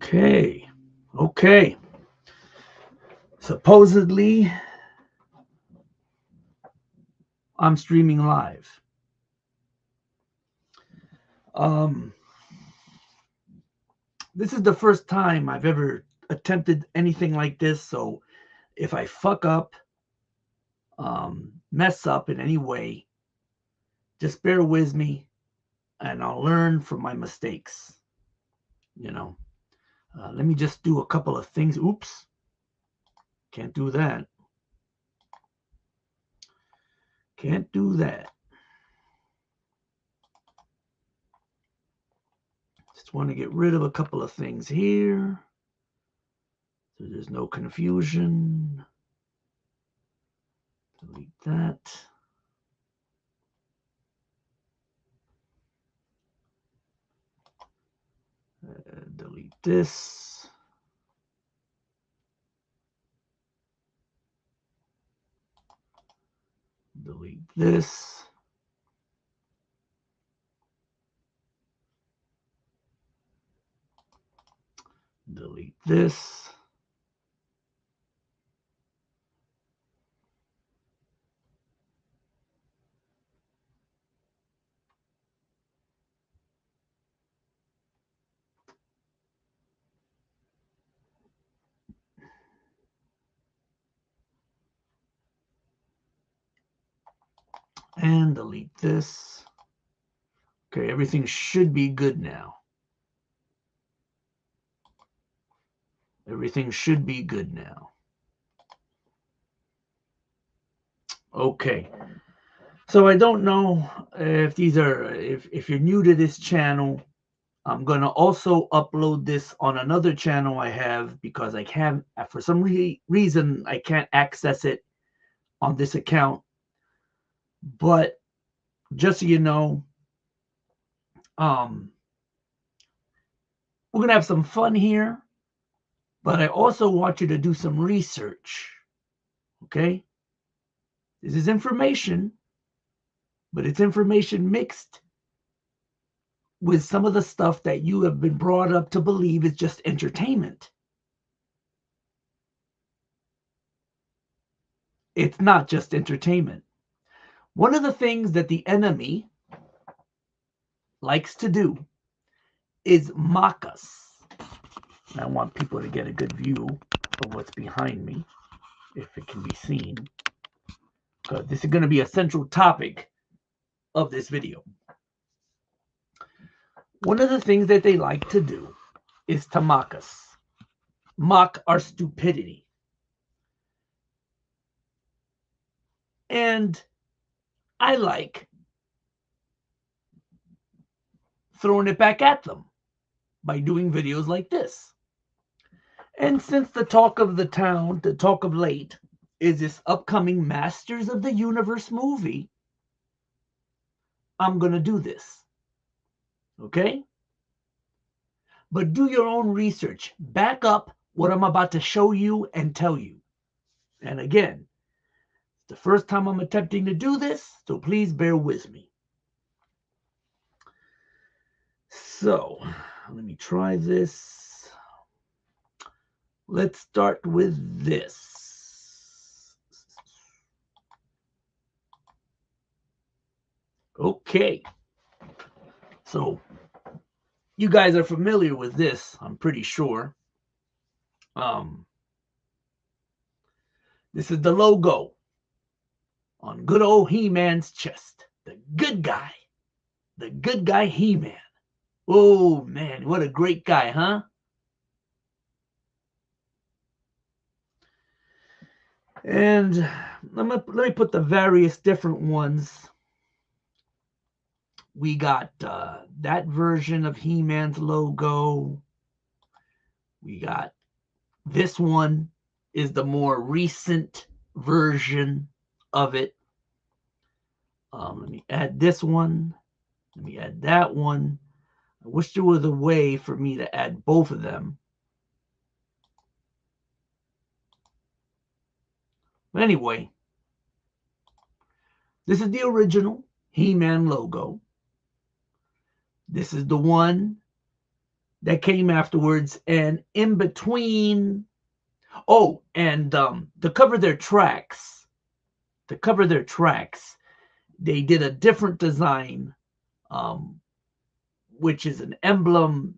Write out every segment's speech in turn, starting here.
Okay. Okay. Supposedly, I'm streaming live. Um, this is the first time I've ever attempted anything like this. So if I fuck up, mess up in any way, just bear with me and I'll learn from my mistakes. You know, let me just do a couple of things. Oops. Can't do that. Can't do that. Just want to get rid of a couple of things here so there's no confusion. Delete that. Delete this. Delete this. Delete this. And delete this. Okay, everything should be good now. Everything should be good now. Okay. So I don't know if these are if you're new to this channel, I'm going to also upload this on another channel I have because I can't for some reason I can't access it on this account. But just so you know, we're going to have some fun here, but I also want you to do some research. Okay? This is information, but it's information mixed with some of the stuff that you have been brought up to believe is just entertainment. It's not just entertainment. One of the things that the enemy likes to do is mock us. And I want people to get a good view of what's behind me, if it can be seen, because this is going to be a central topic of this video. One of the things that they like to do is to mock us, mock our stupidity. And I like throwing it back at them by doing videos like this. And since the talk of the town, the talk of late, is this upcoming Masters of the Universe movie, I'm going to do this. Okay? But do your own research. Back up what I'm about to show you and tell you. And again, it's the first time I'm attempting to do this, so please bear with me. So, let me try this. Let's start with this. Okay. So, you guys are familiar with this, I'm pretty sure. This is the logo on good old He-Man's chest. The good guy He-Man. Oh man, what a great guy, huh? And let me put the various different ones. We got that version of He-Man's logo. We got this one is the more recent version of it. Let me add this one. Let me add that one. I wish there was a way for me to add both of them. But anyway, this is the original He-Man logo. This is the one that came afterwards, and in between, oh, and to cover their tracks, they did a different design, which is an emblem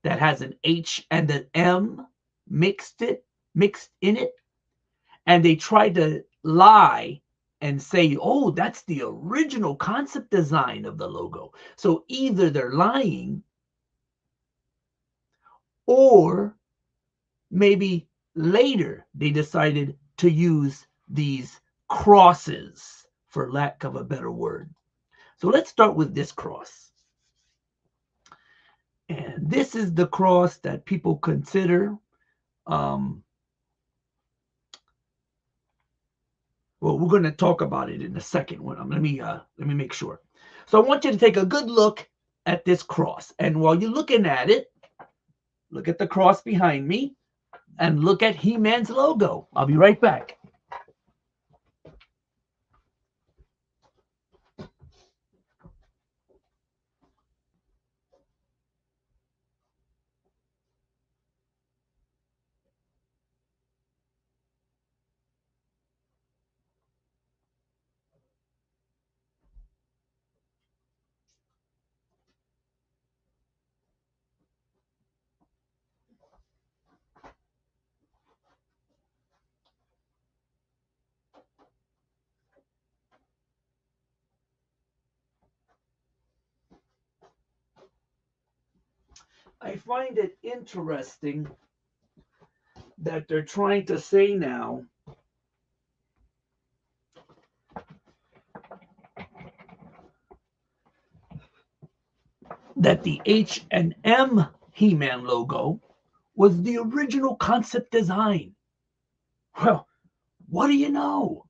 that has an H and an M mixed in it, and they tried to lie and say, oh, that's the original concept design of the logo. So either they're lying, or maybe later they decided to use these crosses, for lack of a better word. So let's start with this cross. And this is the cross that people consider, well, we're going to talk about it in a second. Let me make sure. So I want you to take a good look at this cross. And while you're looking at it, look at the cross behind me and look at He-Man's logo. I'll be right back. I find it interesting that they're trying to say now that the H&M He-Man logo was the original concept design. Well, what do you know?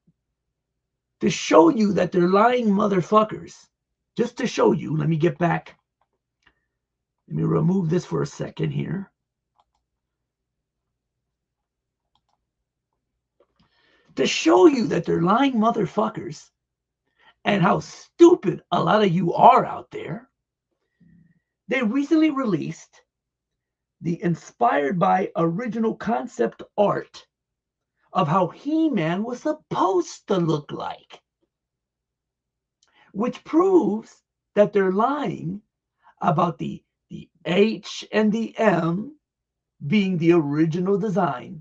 To show you that they're lying motherfuckers, just to show you, let me get back. Let me remove this for a second here. To show you that they're lying motherfuckers and how stupid a lot of you are out there, they recently released the inspired by original concept art of how He-Man was supposed to look like, which proves that they're lying about the H and the M being the original design,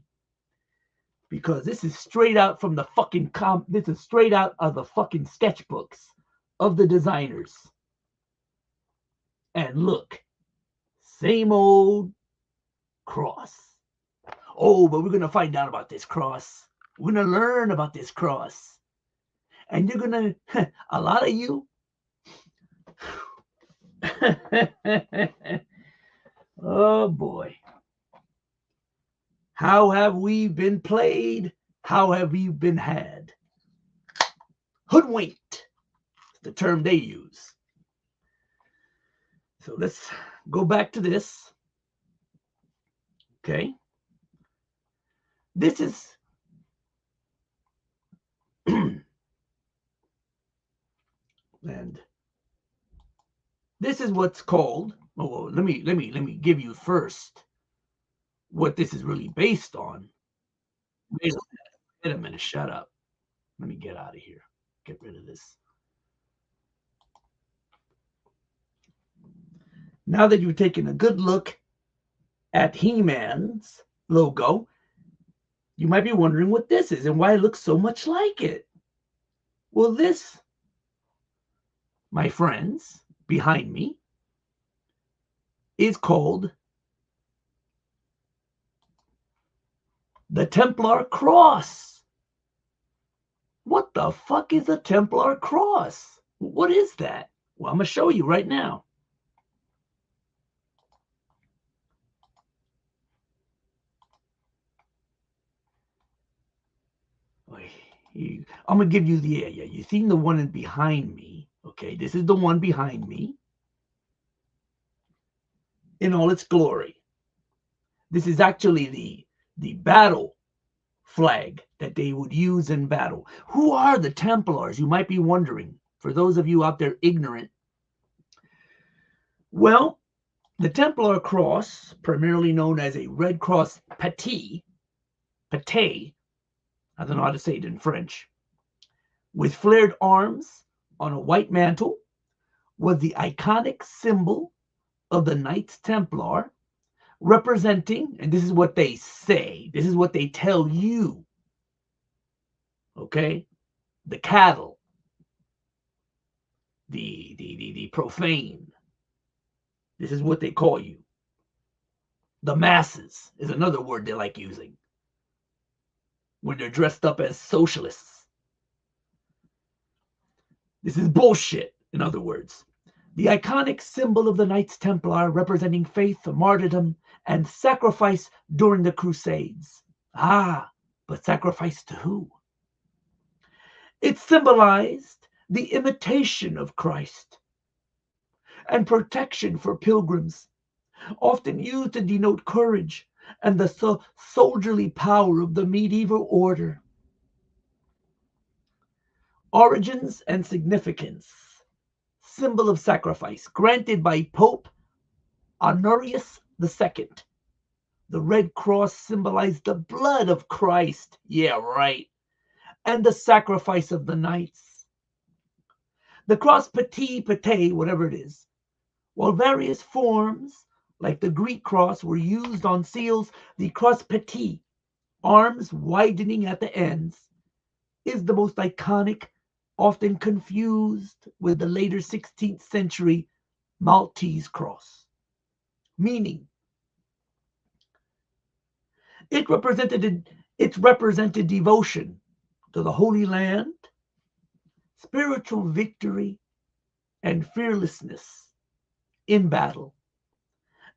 because this is straight out from the fucking this is straight out of the fucking sketchbooks of the designers. And look, same old cross. Oh, but we're going to find out about this cross. We're going to learn about this cross. And you're going to, a lot of you, oh boy. How have we been played? How have we been had? Hoodwinked, the term they use. So let's go back to this. Okay. This is and this is what's called, oh, let me give you first what this is really based on. Wait a minute, shut up. Let me get out of here. Get rid of this. Now that you've taken a good look at He-Man's logo, you might be wondering what this is and why it looks so much like it. Well, this, my friends, behind me, is called the Templar Cross. What the fuck is a Templar Cross? What is that? Well, I'm going to show you right now. I'm going to give you the area. You seen the one behind me. Okay, this is the one behind me in all its glory. This is actually the battle flag that they would use in battle. Who are the Templars? You might be wondering, for those of you out there ignorant. Well, The Templar cross, primarily known as a Red Cross Patée, I don't know how to say it in French, with flared arms on a white mantle, was the iconic symbol of the Knights Templar, representing, and this is what they say, this is what they tell you, okay, the cattle, the profane. This is what they call you. The masses is another word they like using when they're dressed up as socialists. This is bullshit, in other words. The iconic symbol of the Knights Templar, representing faith, martyrdom, and sacrifice during the Crusades. Ah, but sacrifice to who? It symbolized the imitation of Christ and protection for pilgrims, often used to denote courage and the soldierly power of the medieval order. Origins and significance. Symbol of sacrifice, granted by Pope Honorius II. The red cross symbolized the blood of Christ. Yeah, right. And the sacrifice of the knights. The cross patée, whatever it is, while various forms, like the Greek cross, were used on seals, the cross patée, arms widening at the ends, is the most iconic, often confused with the later 16th century Maltese cross. Meaning, it represented devotion to the Holy Land, spiritual victory, and fearlessness in battle,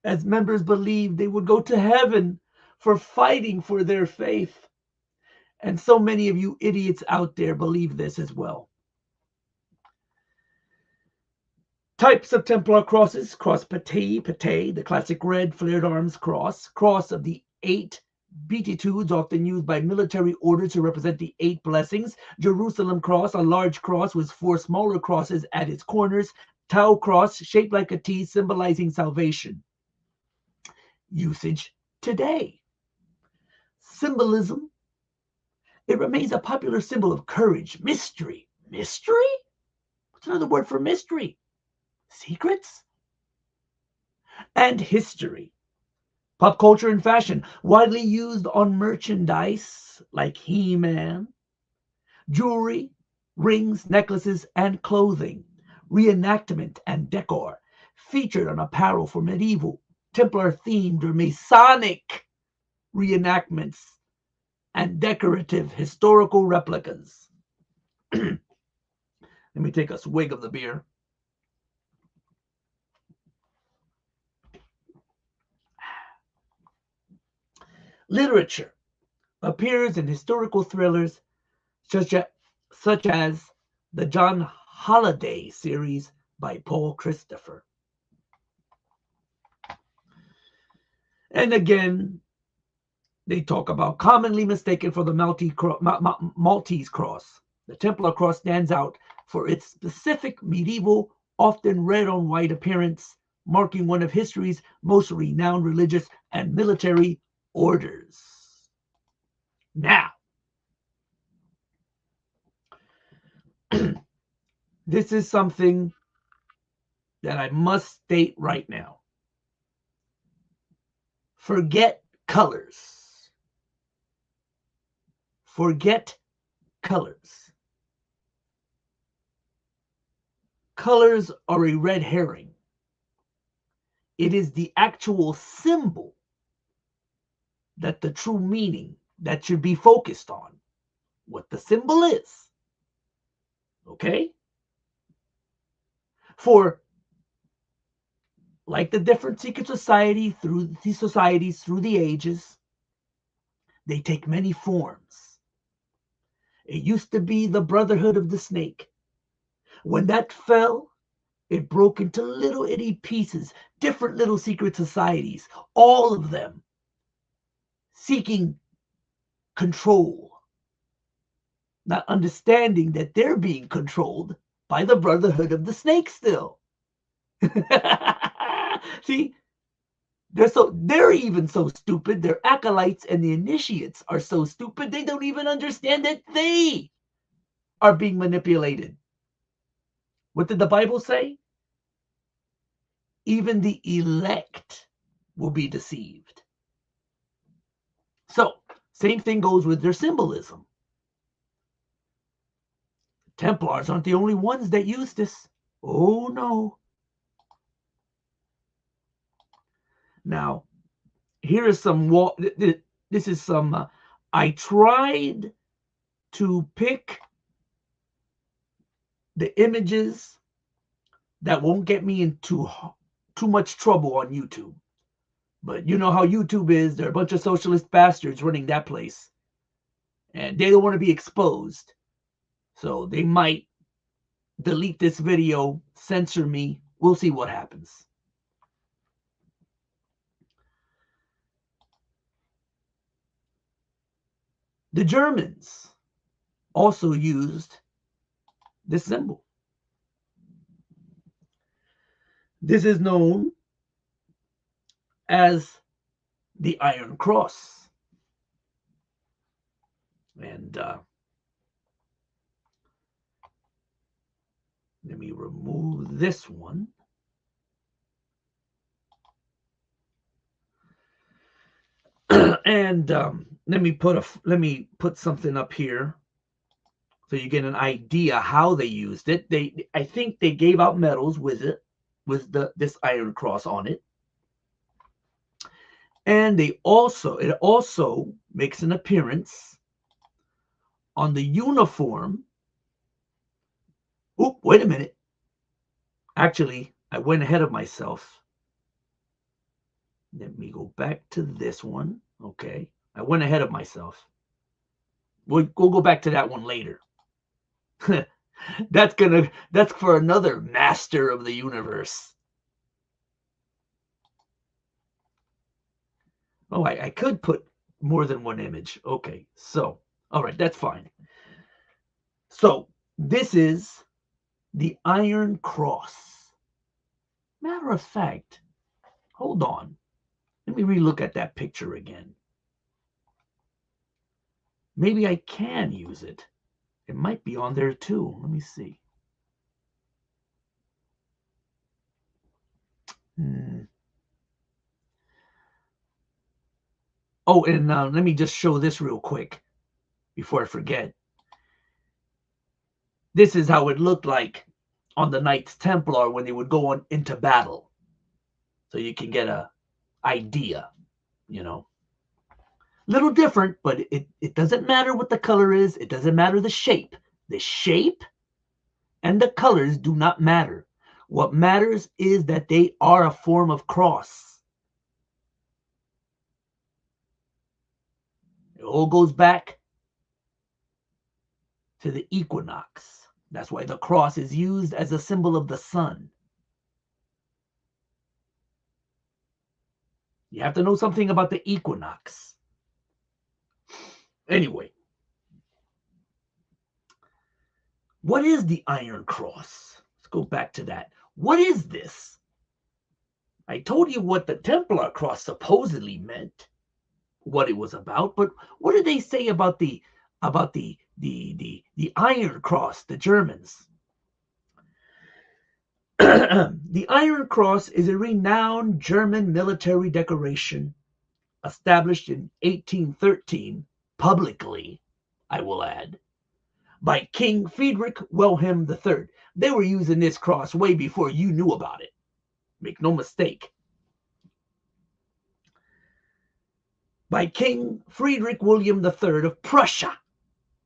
as members believed they would go to heaven for fighting for their faith. And so many of you idiots out there believe this as well. Types of Templar crosses: cross patée, the classic red flared arms cross of the 8 beatitudes, often used by military orders to represent the 8 blessings. Jerusalem cross, a large cross with 4 smaller crosses at its corners. Tau cross, shaped like a T, symbolizing salvation. Usage today. Symbolism. It remains a popular symbol of courage, mystery. Mystery? What's another word for mystery? Secrets? And history. Pop culture and fashion, widely used on merchandise like He-Man, jewelry, rings, necklaces, and clothing. Reenactment and decor, featured on apparel for medieval, Templar-themed, or Masonic reenactments and decorative historical replicas. Let me take a swig of the beer. Literature appears in historical thrillers such as the John Holiday series by Paul Christopher. And again, they talk about commonly mistaken for the Maltese cross. The Templar cross stands out for its specific medieval, often red on white appearance, marking one of history's most renowned religious and military orders. Now, this is something that I must state right now. Forget colors. Forget colors. Colors are a red herring. It is the actual symbol that the true meaning that should be focused on. What the symbol is. Okay? For, like the different secret societies through the ages, they take many forms. It used to be the Brotherhood of the Snake. When that fell, it broke into little itty pieces, different little secret societies, all of them seeking control, not understanding that they're being controlled by the Brotherhood of the Snake still. See, They're even so stupid. Their acolytes and the initiates are so stupid they don't even understand that they are being manipulated. What did the Bible say? Even the elect will be deceived. So, same thing goes with their symbolism. Templars aren't the only ones that use this. Oh no. Now, here is some this is some I tried to pick the images that won't get me into too much trouble on YouTube. But you know how YouTube is. There are a bunch of socialist bastards running that place. And they don't want to be exposed. So they might delete this video, censor me. We'll see what happens. The Germans also used this symbol. This is known as the Iron Cross. And let me remove this one. And let me put something up here so you get an idea how they used it. I think they gave out medals with it, with this Iron Cross on it. And it also makes an appearance on the uniform. Oop, wait a minute. Actually, I went ahead of myself. Let me go back to this one. Okay. I went ahead of myself. We'll go back to that one later. That's for another master of the universe. Oh, I could put more than one image. Okay, so, all right, that's fine. So, this is the Iron Cross. Matter of fact, hold on. Let me relook at that picture again. Maybe I can use it. It might be on there too. Let me see. Oh, and let me just show this real quick before I forget. This is how it looked like on the Knights Templar when they would go into battle. So you can get an idea, you know. Little different, but it doesn't matter what the color is. It doesn't matter the shape. The shape and the colors do not matter. What matters is that they are a form of cross. It all goes back to the equinox. That's why the cross is used as a symbol of the sun. You have to know something about the equinox. Anyway, what is the Iron Cross? Let's go back to that. What is this? I told you what the Templar cross supposedly meant, what it was about, but what did they say about the Iron Cross, the Germans? The Iron Cross is a renowned German military decoration established in 1813, publicly, I will add, by King Friedrich Wilhelm III. They were using this cross way before you knew about it. Make no mistake. By King Friedrich William III of Prussia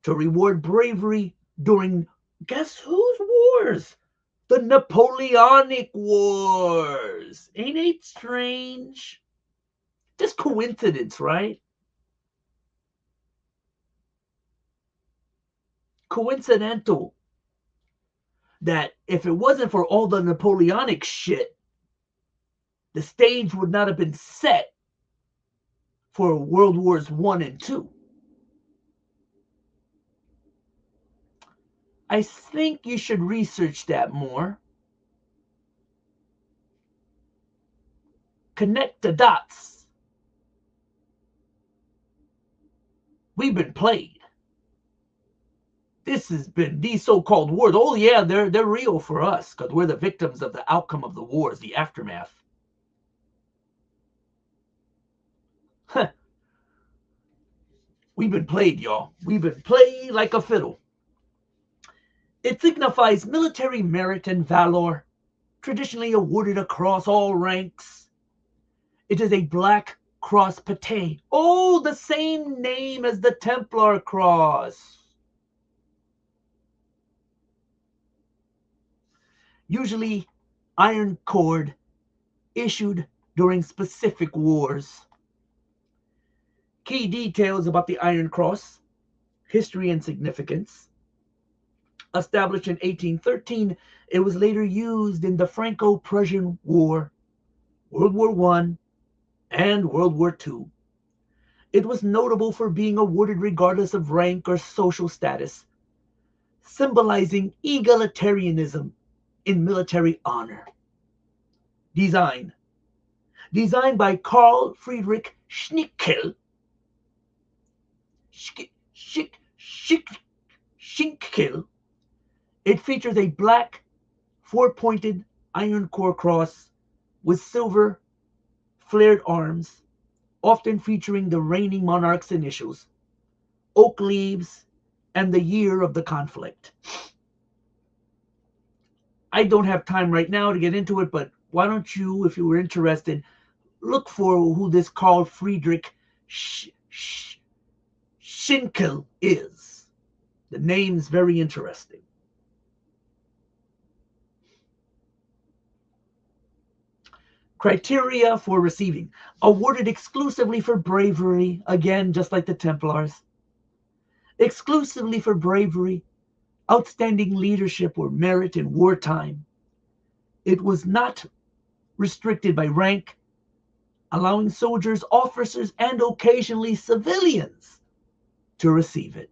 to reward bravery during, guess whose wars? The Napoleonic Wars. Ain't it strange? Just coincidence, right? Coincidental that if it wasn't for all the Napoleonic shit, the stage would not have been set for World Wars I and II. I think you should research that more. connect the dots. We've been played. This has been these so-called wars. Oh yeah, they're real for us because we're the victims of the outcome of the wars, the aftermath. Huh. We've been played, y'all. We've been played like a fiddle. It signifies military merit and valor, traditionally awarded across all ranks. It is a black cross patée. Oh, the same name as the Templar cross. Usually iron cord, issued during specific wars. Key details about the Iron Cross, history and significance. Established in 1813, it was later used in the Franco-Prussian War, World War I, and World War II. It was notable for being awarded regardless of rank or social status, symbolizing egalitarianism in military honor. Design. Designed by Carl Friedrich Schinkel. Schinkel. It features a black, four-pointed iron core cross with silver flared arms, often featuring the reigning monarch's initials, oak leaves, and the year of the conflict. I don't have time right now to get into it, but why don't you, if you were interested, look for who this Carl Friedrich Schinkel is. The name's very interesting. Criteria for receiving. Awarded exclusively for bravery, again, just like the Templars. Exclusively for bravery, outstanding leadership or merit in wartime. It was not restricted by rank, allowing soldiers, officers, and occasionally civilians to receive it.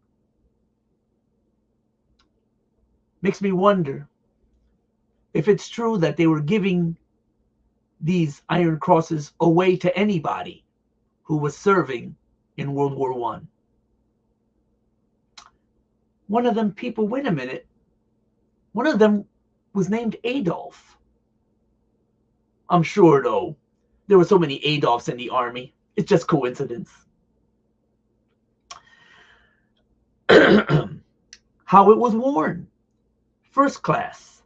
Makes me wonder if it's true that they were giving these Iron Crosses away to anybody who was serving in World War I. One of them people, wait a minute, one of them was named Adolf. I'm sure, though, there were so many Adolfs in the army. It's just coincidence. How it was worn. First class,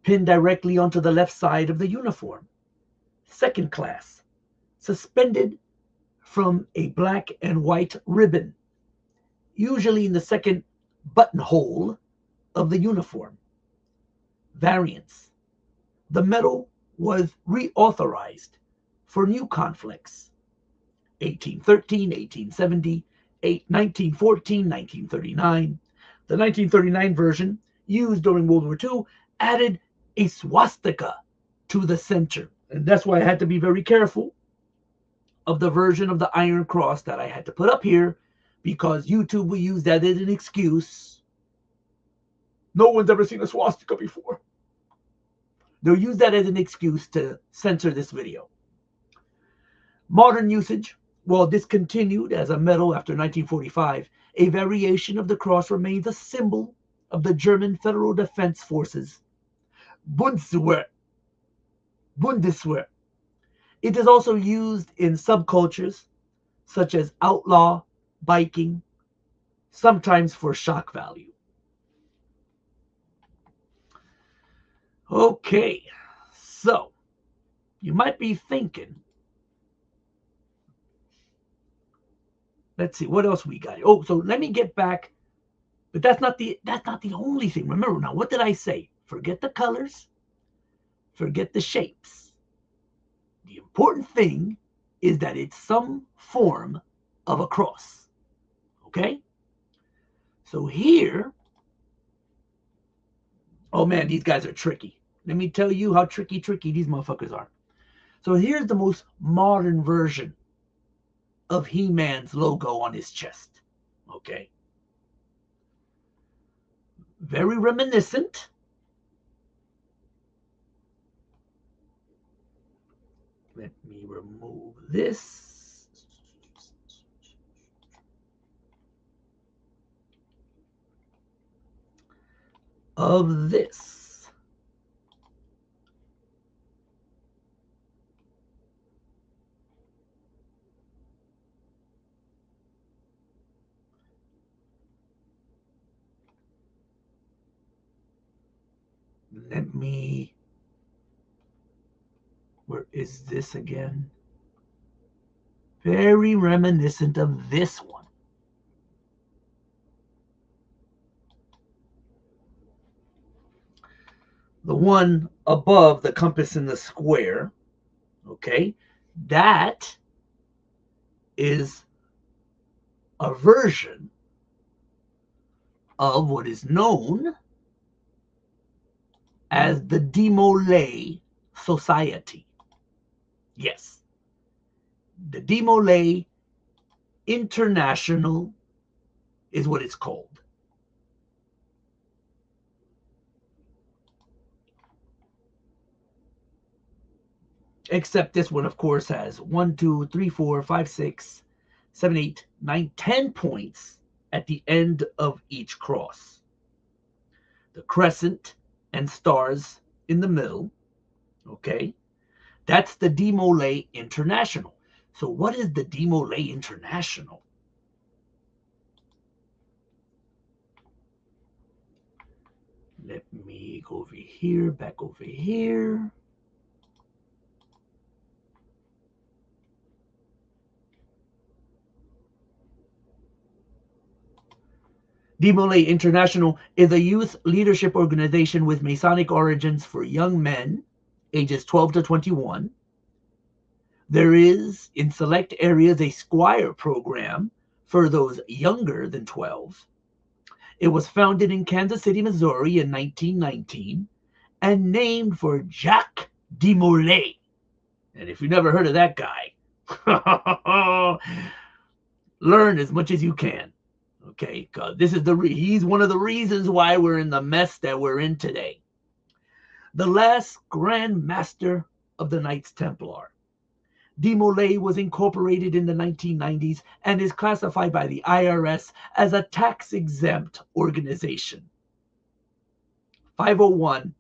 pinned directly onto the left side of the uniform. Second class, suspended from a black and white ribbon, usually in the second buttonhole of the uniform. Variants. The medal was reauthorized for new conflicts. 1813, 1870, 1914, 1939. The 1939 version, used during World War II, added a swastika to the center. And that's why I had to be very careful of the version of the Iron Cross that I had to put up here, because YouTube will use that as an excuse. No one's ever seen a swastika before. They'll use that as an excuse to censor this video. Modern usage, while discontinued as a medal after 1945, a variation of the cross remains a symbol of the German Federal Defense Forces, Bundeswehr. It is also used in subcultures such as outlaw, biking, sometimes for shock value. Okay, so you might be thinking, let's see what else we got. Oh, so let me get back, but that's not the only thing. Remember now, what did I say? Forget the colors, forget the shapes. The important thing is that it's some form of a cross. Okay? So here, oh man, these guys are tricky. Let me tell you how tricky these motherfuckers are. So here's the most modern version of He-Man's logo on his chest. Okay? Very reminiscent. Let me me remove this. Of this. Let me, where is this again? Very reminiscent of this one. The one above the compass in the square, okay, that is a version of what is known as the Demolay Society. Yes, the Demolay International is what it's called. Except this one, of course, has 1, 2, 3, 4, 5, 6, 7, 8, 9, 10 points at the end of each cross. The crescent and stars in the middle. Okay, that's the Demolay International. So what is the Demolay International? Let me go over here, back over here. Demolay International is a youth leadership organization with Masonic origins for young men ages 12 to 21. There is, in select areas, a Squire program for those younger than 12. It was founded in Kansas City, Missouri in 1919 and named for Jacques Demolay. And if you've never heard of that guy, learn as much as you can. Okay, because this is he's one of the reasons why we're in the mess that we're in today. The last Grand Master of the Knights Templar. Demolay was incorporated in the 1990s and is classified by the IRS as a tax-exempt organization. 501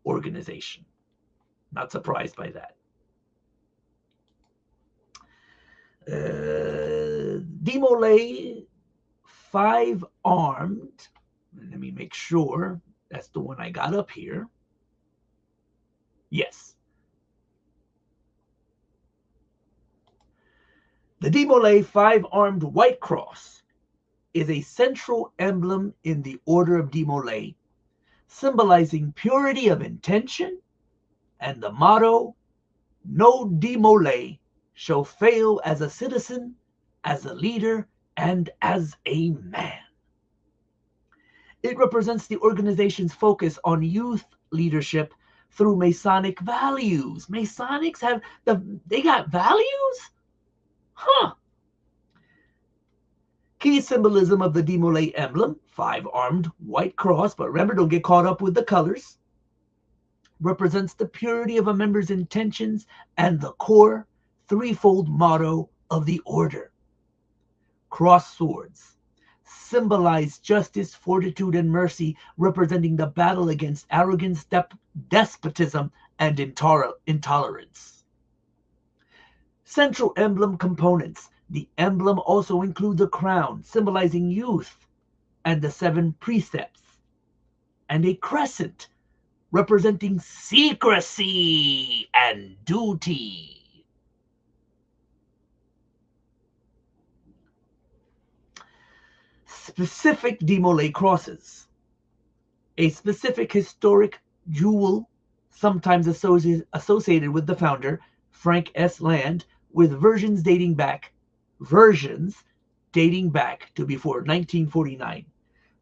organization. Not surprised by that. Demolay 5-armed. Let me make sure that's the one I got up here. Yes. The Demolay 5-armed White Cross is a central emblem in the Order of Demolay, symbolizing purity of intention and the motto, "No Demolay shall fail as a citizen, as a leader, and as a man." It represents the organization's focus on youth leadership through Masonic values. Masonics they got values? Huh. Key symbolism of the Demolay emblem, 5-armed white cross, but remember, don't get caught up with the colors, represents the purity of a member's intentions and the core threefold motto of the order. Cross swords symbolize justice, fortitude, and mercy, representing the battle against arrogance, despotism, and intolerance. Central emblem components. The emblem also includes a crown, symbolizing youth, and the 7 precepts, and a crescent, representing secrecy and duty. Specific Demolay crosses. A specific historic jewel, sometimes associated with the founder, Frank S. Land, with versions dating back to before 1949.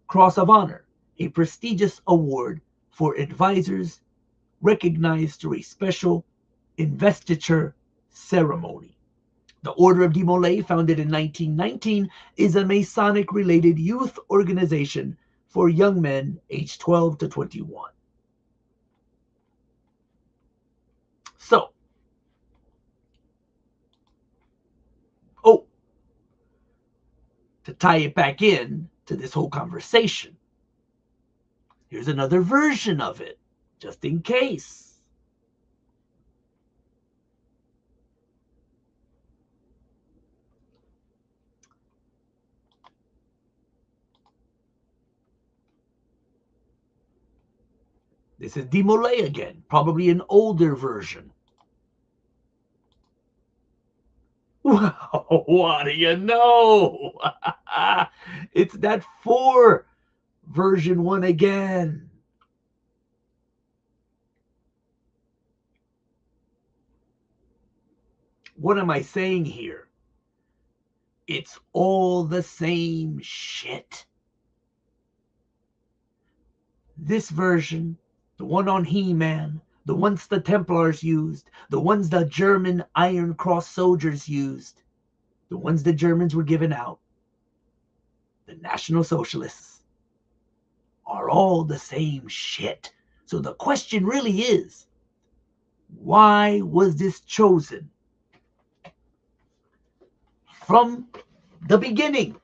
Cross of Honor, a prestigious award for advisors recognized through a special investiture ceremony. The Order of Demolay, founded in 1919, is a Masonic-related youth organization for young men aged 12 to 21. So, to tie it back in to this whole conversation. Here's another version of it, just in case. This is Demolay again, probably an older version. Wow, what do you know? It's that 4 version 1 again. What am I saying here? It's all the same shit. This version, the one on He-Man, the ones the Templars used, the ones the German Iron Cross soldiers used, the ones the Germans were giving out, the National Socialists, are all the same shit. So the question really is, why was this chosen? From the beginning.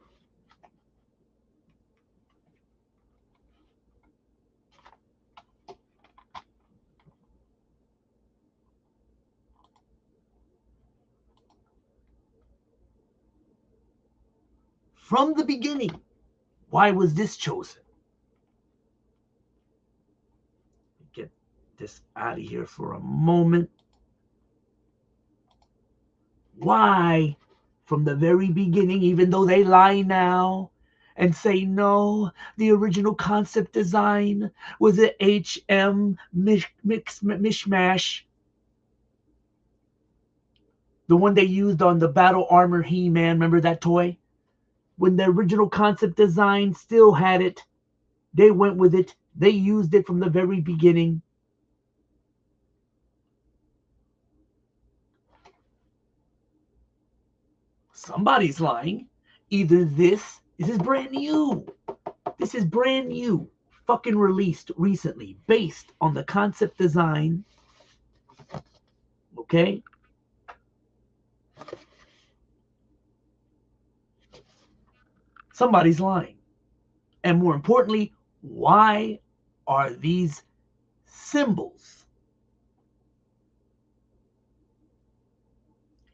From the beginning, why was this chosen? Get this out of here for a moment. Why, from the very beginning, even though they lie now and say no, the original concept design was an HM mishmash, the one they used on the Battle Armor He-Man, remember that toy? When the original concept design still had it, they went with it. They used it from the very beginning. Somebody's lying. Either this is brand new. This is brand new. Fucking released recently based on the concept design. Okay? Somebody's lying. And more importantly, why are these symbols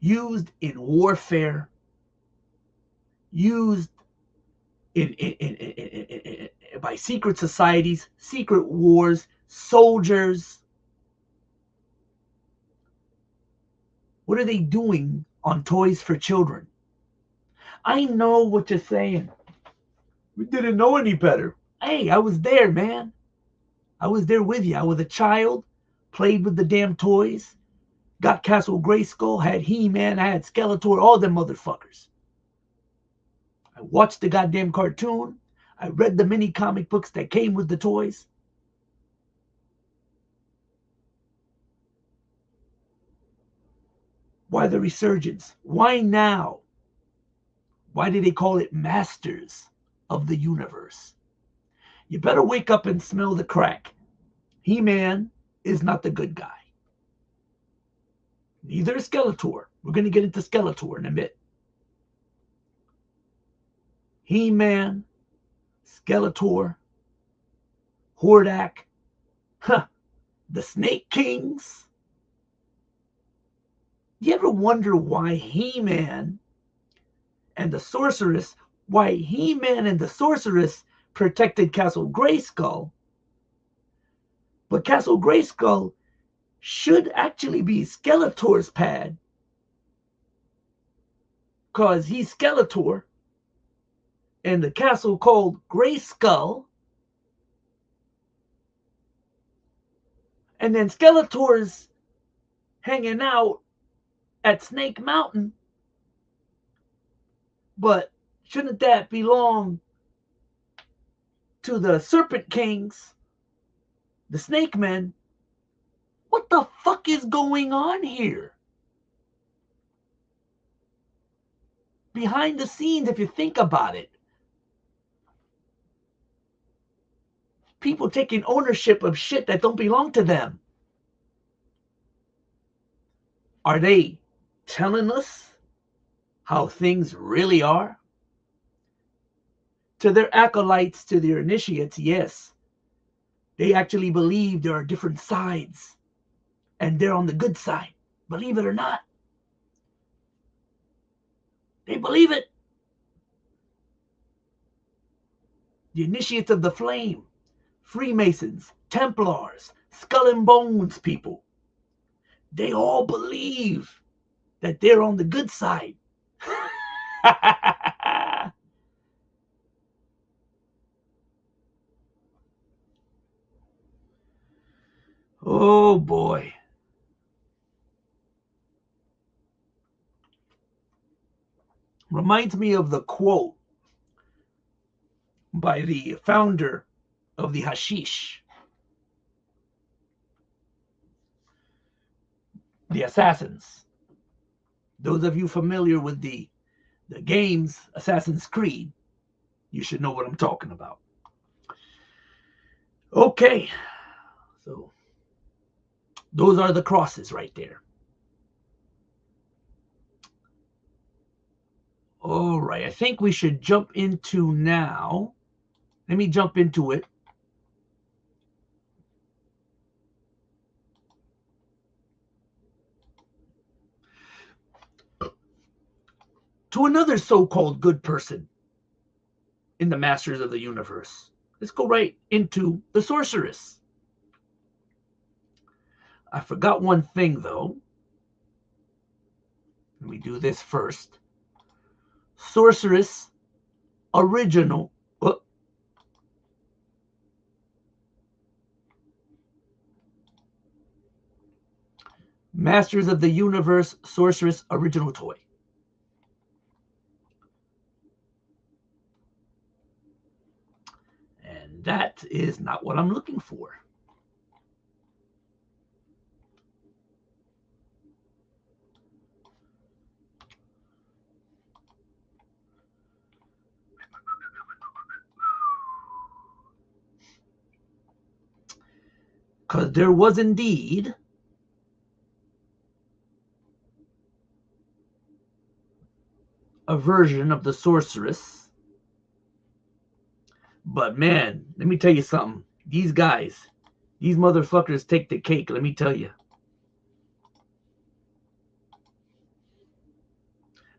used in warfare, used by secret societies, secret wars, soldiers? What are they doing on Toys for Children? I know what you're saying. We didn't know any better. Hey, I was there, man. I was there with you. I was a child, played with the damn toys, got Castle Grayskull, had He-Man, I had Skeletor, all them motherfuckers. I watched the goddamn cartoon. I read the mini comic books that came with the toys. Why the resurgence? Why now? Why did they call it Masters of the Universe? You better wake up and smell the crack. He-Man is not the good guy. Neither is Skeletor. We're going to get into Skeletor in a bit. He-Man, Skeletor, Hordak, the Snake Kings. You ever wonder why He-Man and the Sorceress, why He-Man and the Sorceress protected Castle Grayskull, but Castle Grayskull should actually be Skeletor's pad, because he's Skeletor, and the castle called Grayskull, and then Skeletor's hanging out at Snake Mountain, but shouldn't that belong to the Serpent Kings, the Snake Men? What the fuck is going on here? Behind the scenes, if you think about it, people taking ownership of shit that don't belong to them. Are they telling us how things really are? To their acolytes, to their initiates, yes. They actually believe there are different sides, and they're on the good side. Believe it or not. They believe it. The initiates of the flame, Freemasons, Templars, Skull and Bones people, they all believe that they're on the good side. Oh boy. Reminds me of the quote by the founder of the hashish, the Assassins. Those of you familiar with the games Assassin's Creed, you should know what I'm talking about. Okay, so those are the crosses right there. All right, I think we should jump into now. Let me jump into it. To another so-called good person in the Masters of the Universe. Let's go right into the Sorceress. I forgot one thing, though. Let me do this first. Sorceress original. Masters of the Universe Sorceress original toy. And that is not what I'm looking for. Because there was indeed a version of the Sorceress. But man, let me tell you something. These guys, these motherfuckers take the cake, let me tell you.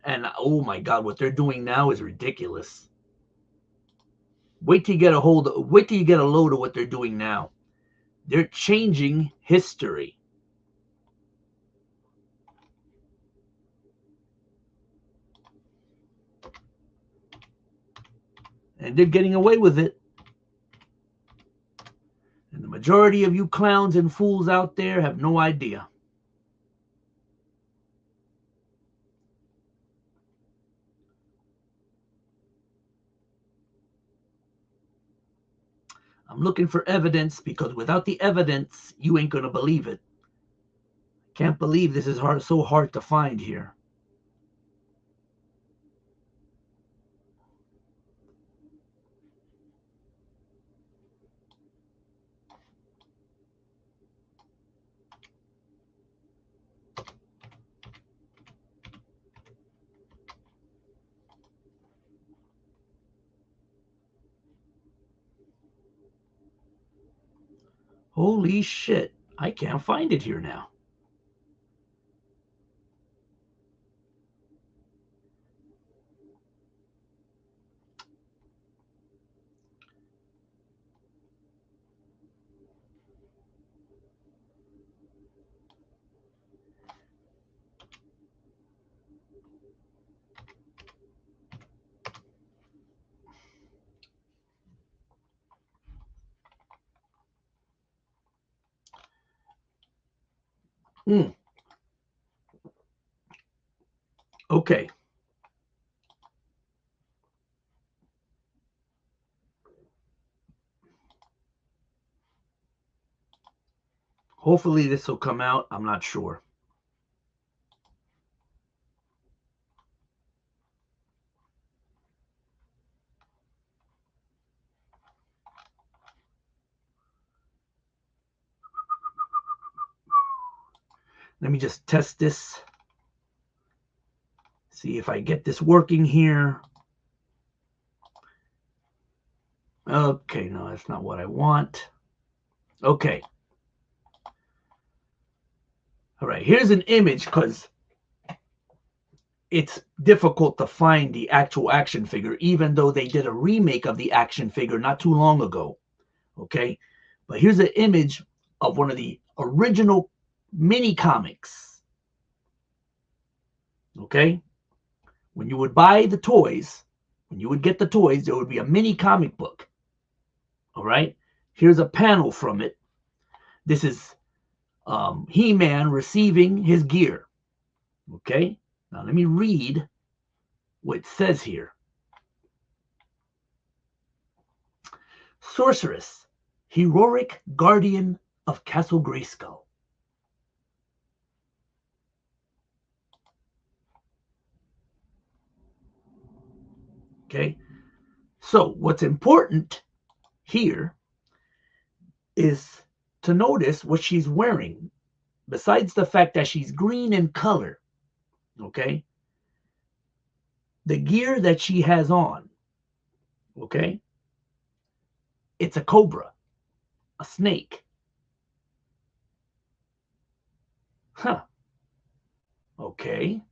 And oh my God, what they're doing now is ridiculous. Wait till you get a load of what they're doing now. They're changing history. And they're getting away with it. And the majority of you clowns and fools out there have no idea. I'm looking for evidence because without the evidence, you ain't going to believe it. Can't believe this is so hard to find here. Holy shit. I can't find it here now. Okay. Hopefully this will come out. I'm not sure. Let me just test this. See if I get this working here. Okay, no, that's not what I want. Okay. All right, here's an image because it's difficult to find the actual action figure, even though they did a remake of the action figure not too long ago. Okay, but here's an image of one of the original mini comics. Okay, when you would buy the toys, when you would get the toys, there would be a mini comic book. All right, here's a panel from it. This is He-Man receiving his gear. Okay, now let me read what it says here. Sorceress, heroic guardian of Castle Grayskull. Okay, so what's important here is to notice what she's wearing. Besides the fact that she's green in color, okay, the gear that she has on, okay, it's a cobra, a snake. Huh. Okay.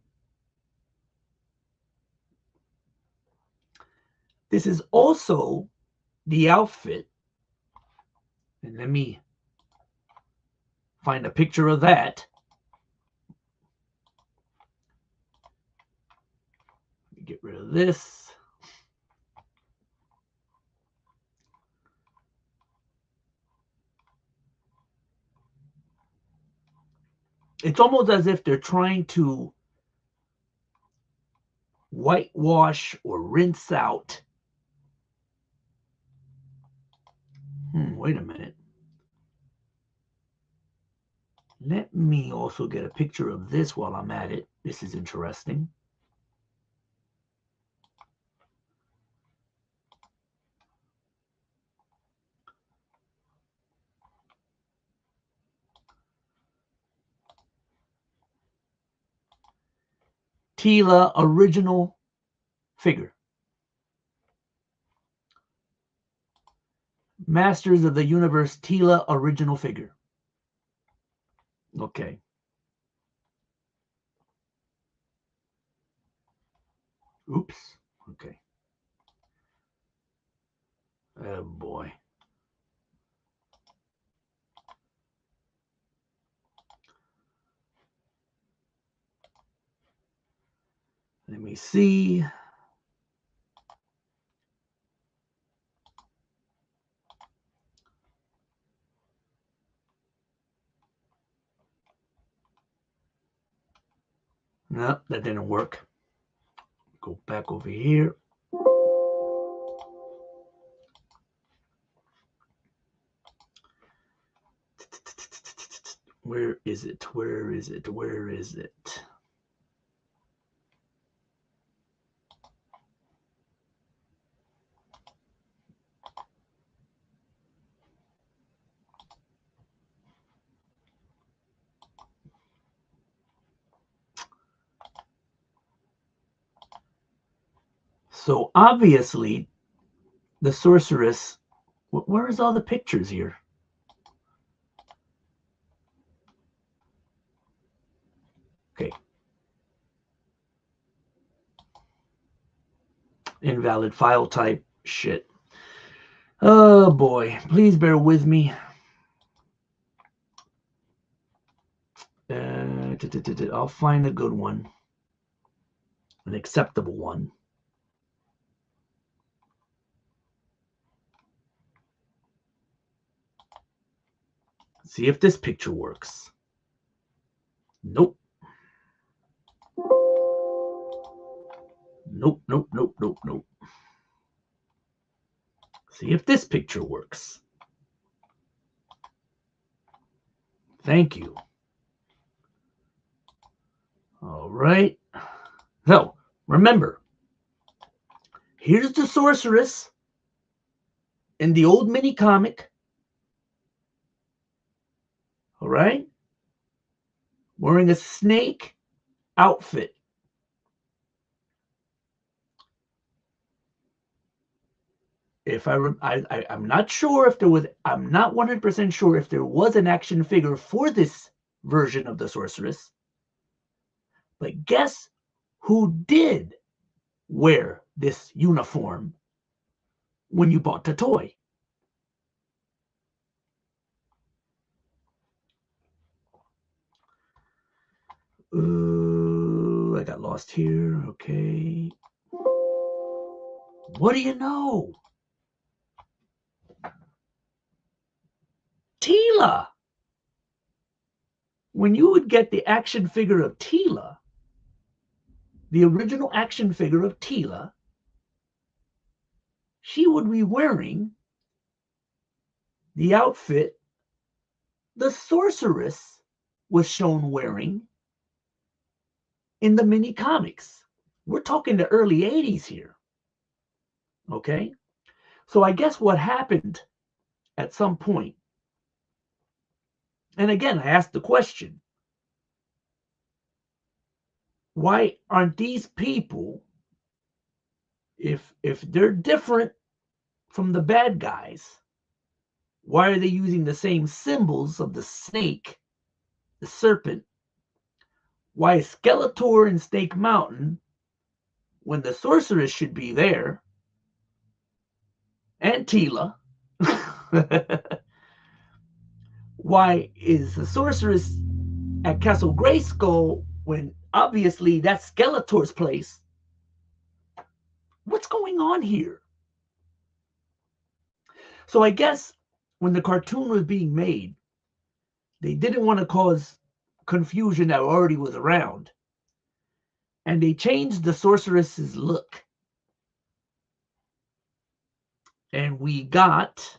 This is also the outfit. And let me find a picture of that. Get rid of this. It's almost as if they're trying to whitewash or rinse out. Wait a minute. Let me also get a picture of this while I'm at it. This is interesting. Teela original figure. Masters of the Universe Teela original figure. Okay. Oops. Okay. Oh boy. Let me see. No, that didn't work. Go back over here. Where is it? Where is it? Where is it? So obviously, the sorceress. Where is all the pictures here? Okay. Invalid file type. Shit. Oh boy. Please bear with me. I'll find a good one. An acceptable one. See if this picture works. Nope. Nope, nope, nope, nope, nope. See if this picture works. Thank you. All right. So, remember, here's the sorceress in the old mini comic. All right. Wearing a snake outfit. if I'm not sure if there was, I'm not 100% sure if there was an action figure for this version of the Sorceress. But guess who did wear this uniform when you bought the toy? I got lost here. Okay. What do you know? Teela. When you would get the action figure of Teela, the original action figure of Teela, she would be wearing the outfit the Sorceress was shown wearing in the mini comics. We're talking the early 80s here. Okay? So I guess what happened at some point, and again, I asked the question, why aren't these people, if they're different from the bad guys, why are they using the same symbols of the snake, the serpent? Why is Skeletor in Snake Mountain when the Sorceress should be there? And Teela. Why is the Sorceress at Castle Grayskull when obviously that's Skeletor's place? What's going on here? So I guess when the cartoon was being made, they didn't want to cause confusion that already was around. And they changed the Sorceress's look. And we got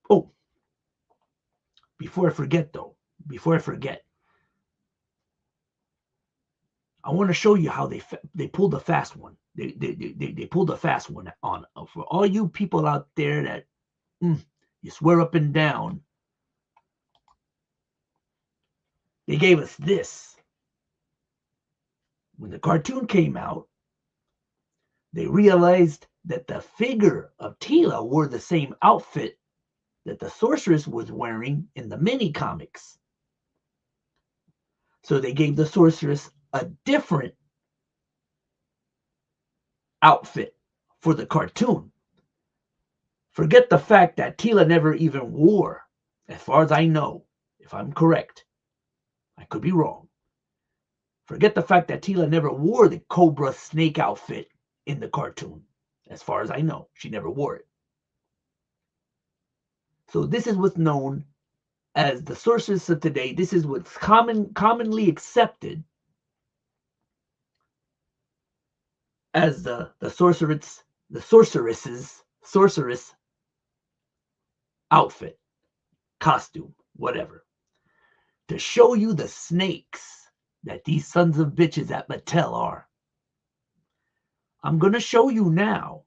oh, before I forget, I want to show you how they pulled a fast one. They pulled a fast one on for all you people out there that you swear up and down. They gave us this. When the cartoon came out, they realized that the figure of Teela wore the same outfit that the Sorceress was wearing in the mini comics. So they gave the Sorceress a different outfit for the cartoon. Forget the fact that Teela never even wore, as far as I know, if I'm correct, I could be wrong. Forget the fact that Teela never wore the Cobra snake outfit in the cartoon. As far as I know, she never wore it. So this is what's known as the Sorceress of today. This is what's commonly accepted as the sorceress outfit, costume, whatever, to show you the snakes that these sons of bitches at Mattel are. I'm going to show you now.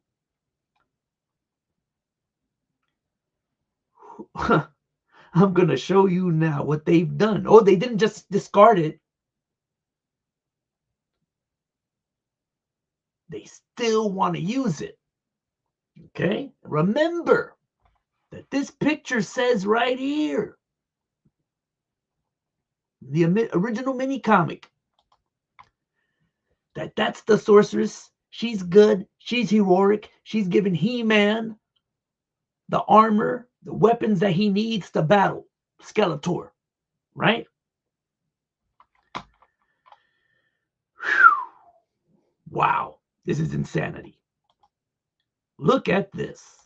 I'm going to show you now what they've done. Oh, they didn't just discard it. They still want to use it. Okay? Remember that this picture says right here, the original mini comic, that's the Sorceress. She's good. She's heroic. She's giving He-Man the armor, the weapons that he needs to battle Skeletor, right? Whew. Wow, this is insanity. Look at this.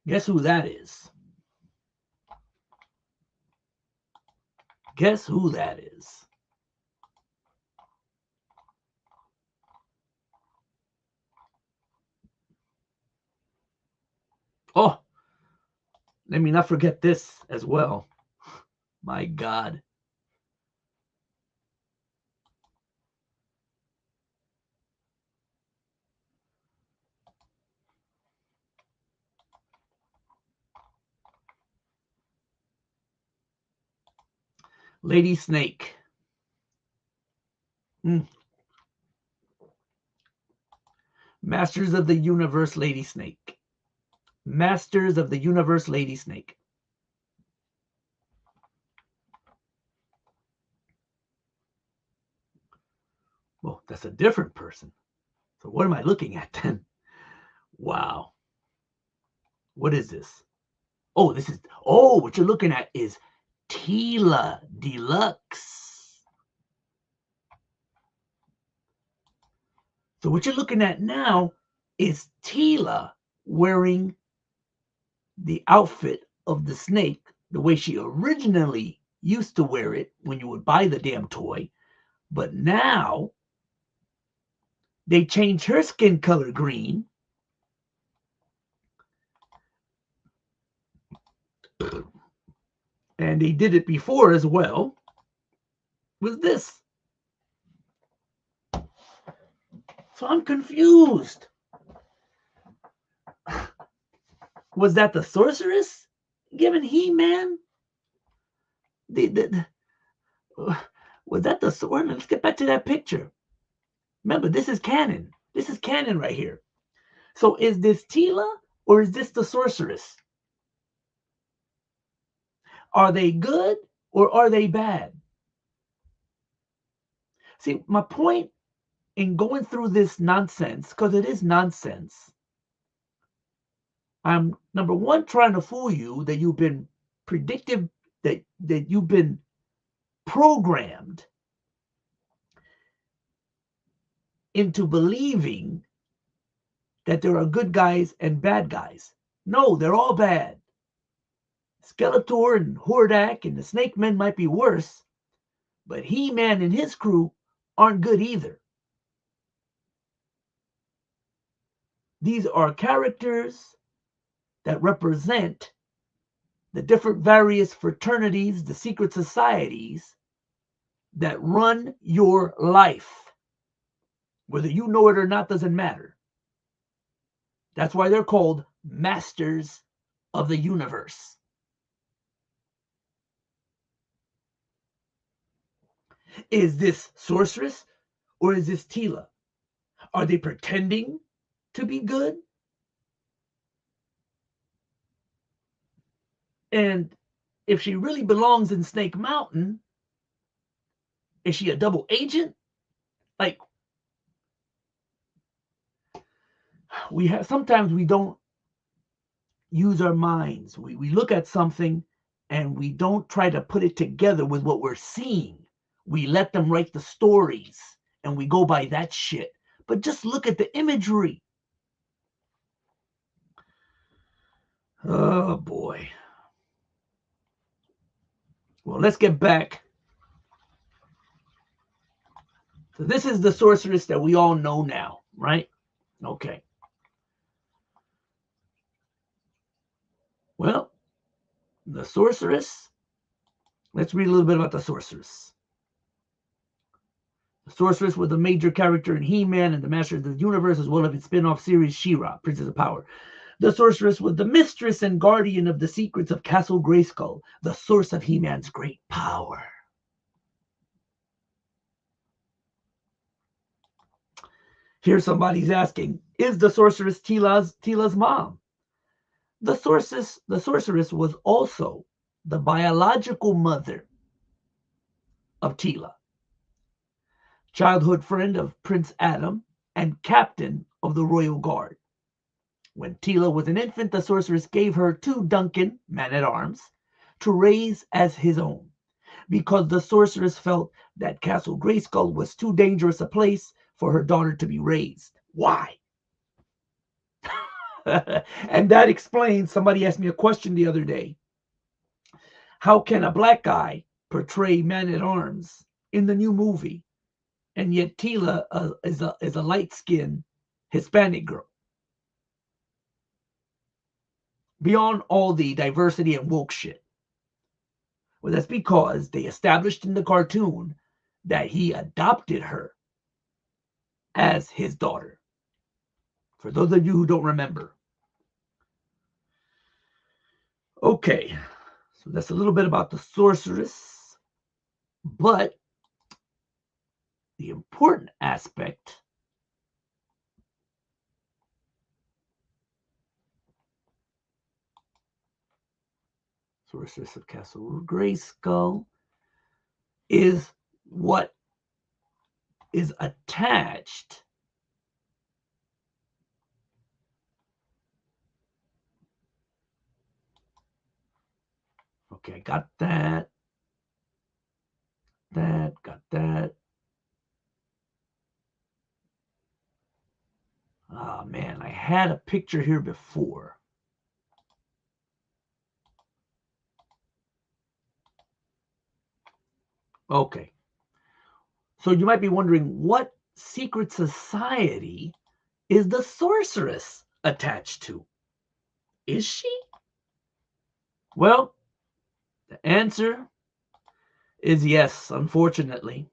Guess who that is? Guess who that is? Oh, let me not forget this as well. My God. Lady Snake. Masters of the Universe, Lady Snake. Masters of the Universe, Lady Snake. Well, that's a different person. So what am I looking at then? Wow. What is this? Oh, what you're looking at is Teela Deluxe. So what you're looking at now is Teela wearing the outfit of the snake the way she originally used to wear it when you would buy the damn toy. But now they changed her skin color green. And they did it before as well with this. So I'm confused. Was that the sorceress giving He-Man? Was that the sword? Let's get back to that picture. Remember, this is canon. This is canon right here. So is this Teela or is this the sorceress? Are they good or are they bad? See, my point in going through this nonsense, because it is nonsense, I'm, number one, trying to fool you that you've been predictive, that you've been programmed into believing that there are good guys and bad guys. No, they're all bad. Skeletor and Hordak and the Snake Men might be worse, but He-Man and his crew aren't good either. These are characters that represent the different various fraternities, the secret societies that run your life. Whether you know it or not doesn't matter. That's why they're called Masters of the Universe. Is this sorceress or is this Teela? Are they pretending to be good? And if she really belongs in Snake Mountain, is she a double agent? Like, sometimes we don't use our minds. We look at something and we don't try to put it together with what we're seeing. We let them write the stories and we go by that shit. But just look at the imagery. Oh boy. Well, let's get back. So this is the sorceress that we all know now, right? Okay. Well, the sorceress. Let's read a little bit about the sorceress. The sorceress was a major character in He-Man and the Masters of the Universe, as well as its spin-off series She-Ra, Princess of Power. The sorceress was the mistress and guardian of the secrets of Castle Grayskull, the source of He-Man's great power. Here somebody's asking, is the sorceress Teela's mom? The sorceress was also the biological mother of Teela, childhood friend of Prince Adam, and captain of the Royal Guard. When Teela was an infant, the sorceress gave her to Duncan, man-at-arms, to raise as his own, because the sorceress felt that Castle Grayskull was too dangerous a place for her daughter to be raised. Why? And that explains, somebody asked me a question the other day. How can a black guy portray man-at-arms in the new movie, and yet Teela is a light-skinned Hispanic girl? Beyond all the diversity and woke shit. Well, that's because they established in the cartoon that he adopted her as his daughter. For those of you who don't remember. Okay, so that's a little bit about the sorceress. But the important aspect Sorceress of Castle Grayskull is what is attached okay, I got that. Got that. Oh man, I had a picture here before. Okay. So you might be wondering, what secret society is the sorceress attached to? Is she? Well, the answer is yes, unfortunately.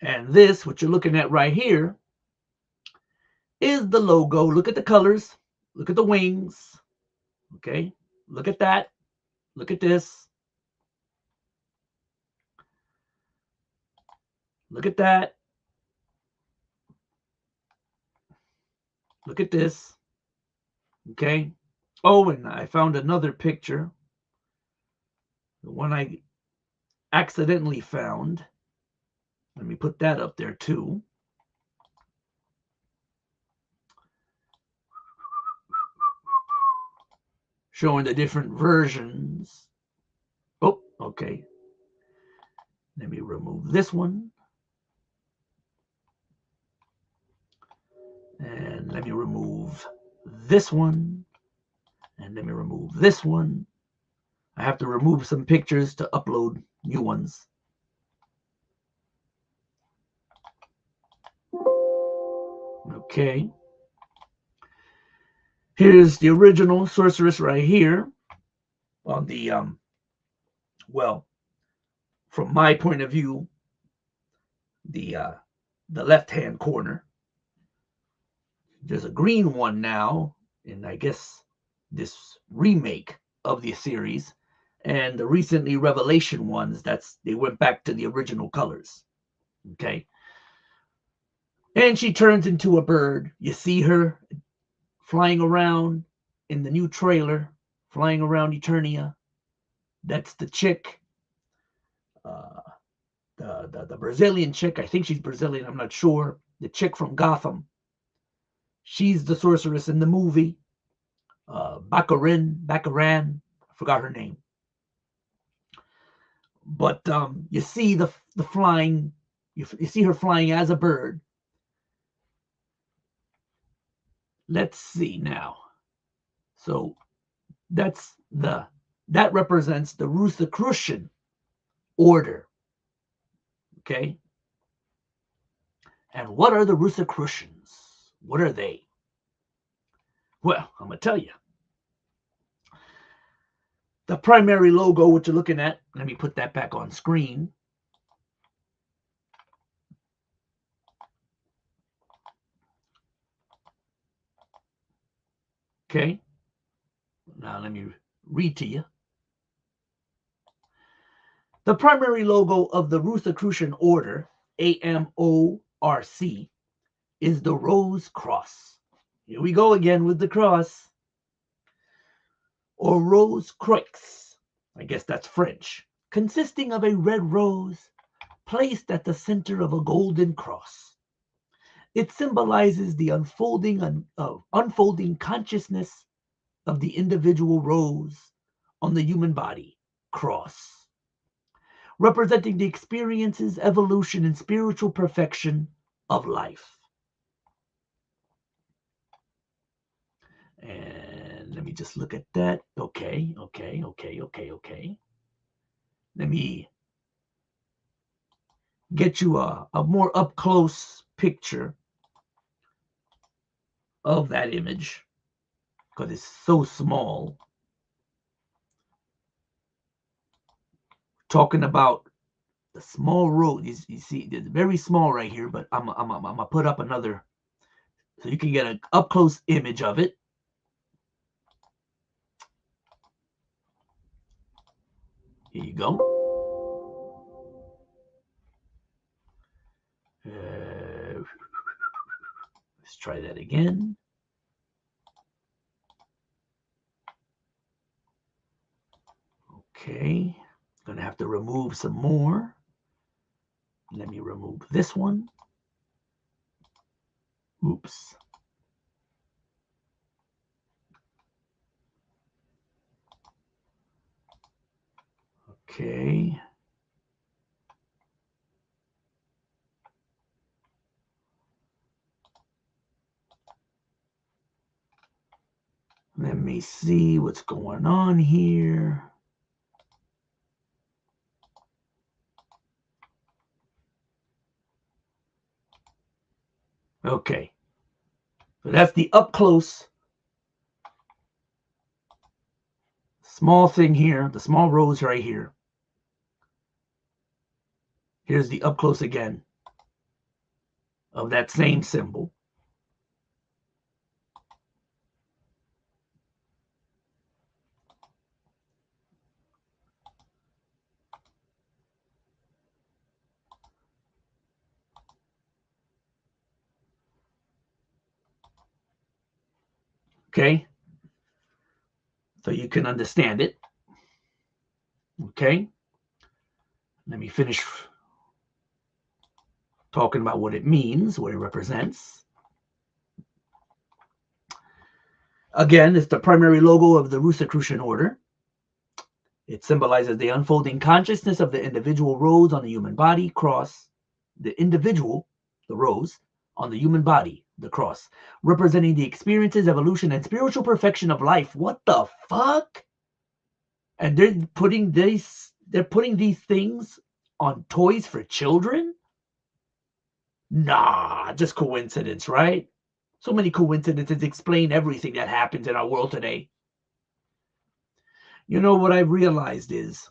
And this, what you're looking at right here, is the logo. Look at the colors. Look at the wings. Okay. Look at that. Look at this. Look at that. Look at this. Okay. Oh, and I found another picture. The one I accidentally found. Let me put that up there too. Showing the different versions. Oh, okay. Let me remove this one. And let me remove this one. And let me remove this one. I have to remove some pictures to upload new ones. Okay. Here's the original sorceress right here on the, well, from my point of view, the left-hand corner. There's a green one now, and I guess this remake of the series, and the recently Revelation ones, they went back to the original colors. Okay. And she turns into a bird. You see her flying around in the new trailer, flying around Eternia. That's the chick. The Brazilian chick. I think she's Brazilian. I'm not sure. The chick from Gotham. She's the sorceress in the movie. Baccarin. I forgot her name. But you see the flying. You see her flying as a bird. Let's see now. So that represents the Rosicrucian order. Okay. And what are the Rosicrucians? What are they? Well, I'm going to tell you. The primary logo, what you're looking at, let me put that back on screen. Okay. Now let me read to you. The primary logo of the Rosicrucian Order, AMORC, is the Rose Cross. Here we go again with the cross. Or Rose Croix, I guess that's French, consisting of a red rose placed at the center of a golden cross. It symbolizes the unfolding consciousness of the individual rose on the human body, cross, representing the experiences, evolution, and spiritual perfection of life. And let me just look at that. Okay. Let me get you a more up-close picture of that image because it's so small. Talking about the small road. You see, it's very small right here, but I'm going to put up another so you can get an up-close image of it. Here you go. Let's try that again. Okay, gonna have to remove some more. Let me remove this one. Oops. Okay. Let me see what's going on here. Okay. So that's the up close. Small thing here, the small rose right here. Here's the up close again of that same symbol. Okay. So you can understand it. Okay. Let me finish talking about what it means, what it represents. Again, it's the primary logo of the Rosicrucian order. It symbolizes the unfolding consciousness of the individual rose on the human body, cross, the individual, the rose, on the human body, the cross, representing the experiences, evolution, and spiritual perfection of life. What the fuck? And they're putting these things on toys for children? Nah, just coincidence, right? So many coincidences explain everything that happens in our world today. You know what I've realized is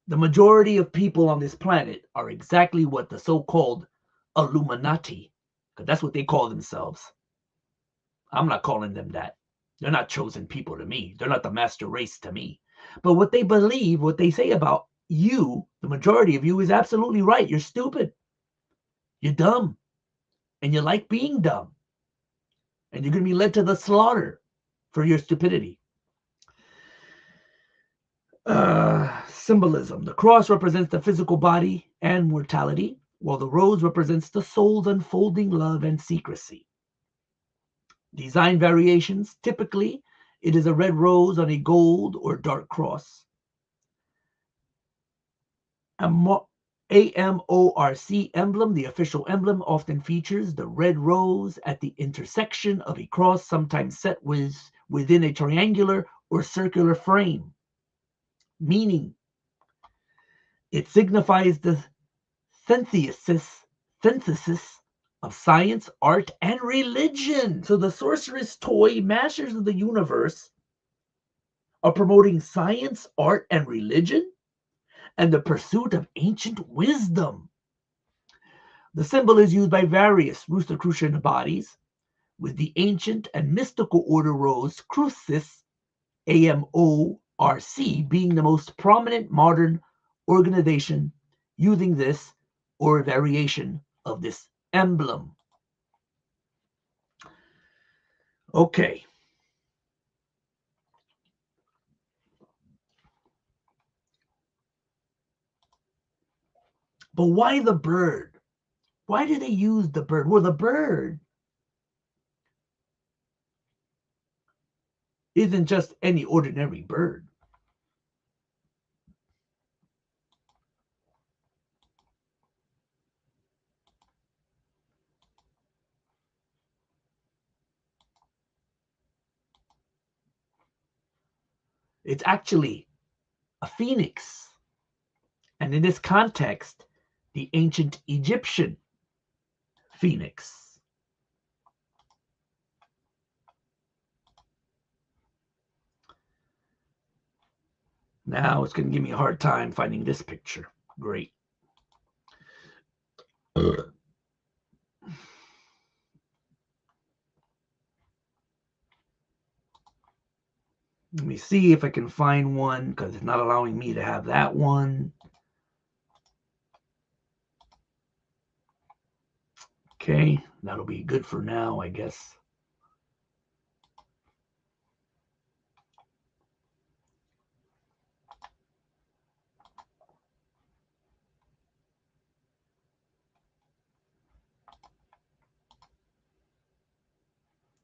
the majority of people on this planet are exactly what the so-called Illuminati, because that's what they call themselves. I'm not calling them that. They're not chosen people to me. They're not the master race to me. But what they believe, what they say about you, the majority of you, is absolutely right. You're stupid. You're dumb. And you like being dumb. And you're going to be led to the slaughter for your stupidity. Symbolism. The cross represents the physical body and mortality, while the rose represents the soul's unfolding love and secrecy. Design variations. Typically, it is a red rose on a gold or dark cross. AMORC emblem, the official emblem, often features the red rose at the intersection of a cross, sometimes set within a triangular or circular frame. Meaning, it signifies the synthesis of science, art, and religion. So the Sorceress toy Masters of the Universe are promoting science, art, and religion, and the pursuit of ancient wisdom. The symbol is used by various Rosicrucian bodies, with the ancient and mystical order Rose Crucis, AMORC, being the most prominent modern organization using this or a variation of this emblem. Okay. But why the bird? Why do they use the bird? Well, the bird isn't just any ordinary bird. It's actually a phoenix. And in this context, the ancient Egyptian phoenix. Now it's going to give me a hard time finding this picture. Great. Let me see if I can find one because it's not allowing me to have that one. Okay, that'll be good for now, I guess.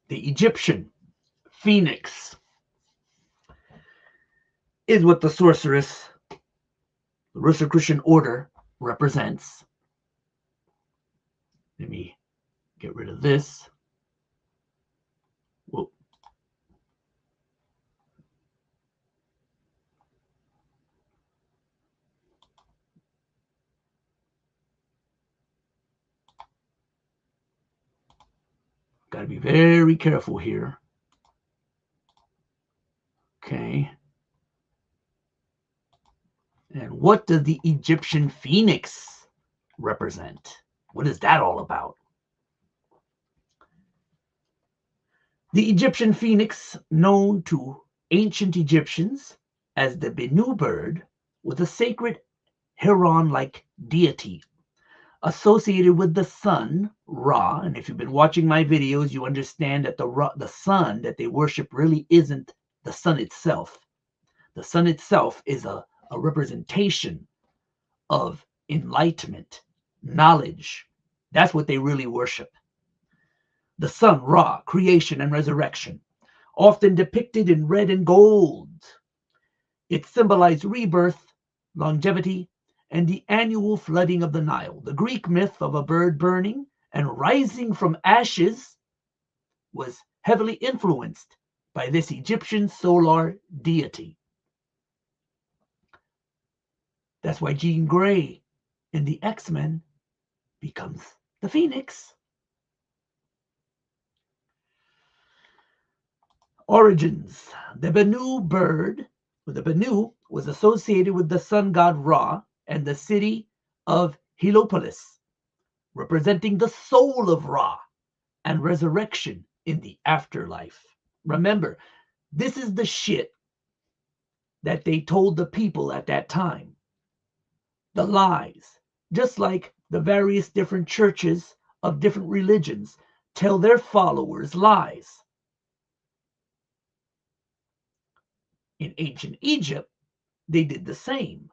The Egyptian phoenix is what the sorceress, the Rosicrucian order, represents. Let me get rid of this. Whoa. Got to be very careful here. Okay. And what does the Egyptian phoenix represent? What is that all about? The Egyptian phoenix, known to ancient Egyptians as the Bennu bird, was a sacred heron-like deity associated with the sun, Ra. And if you've been watching my videos, you understand that the sun that they worship really isn't the sun itself. The sun itself is a representation of enlightenment, knowledge. That's what they really worship. The sun, Ra, creation and resurrection, often depicted in red and gold. It symbolized rebirth, longevity, and the annual flooding of the Nile. The Greek myth of a bird burning and rising from ashes was heavily influenced by this Egyptian solar deity. That's why Jean Grey in the X-Men becomes the Phoenix. Origins. The Bennu bird, the Bennu, was associated with the sun god Ra and the city of Heliopolis, representing the soul of Ra and resurrection in the afterlife. Remember, this is the shit that they told the people at that time. The lies, just like the various different churches of different religions tell their followers lies. In ancient Egypt, they did the same.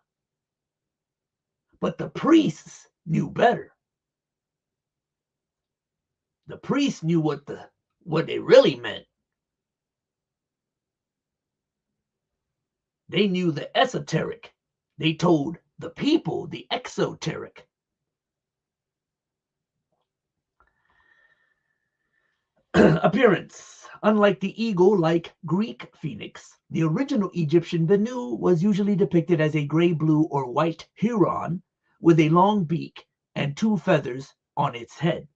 But the priests knew better. The priests knew what they really meant. They knew the esoteric. They told the people the exoteric. Appearance. Unlike the eagle-like Greek phoenix, the original Egyptian Bennu was usually depicted as a gray, blue, or white heron with a long beak and 2 feathers on its head.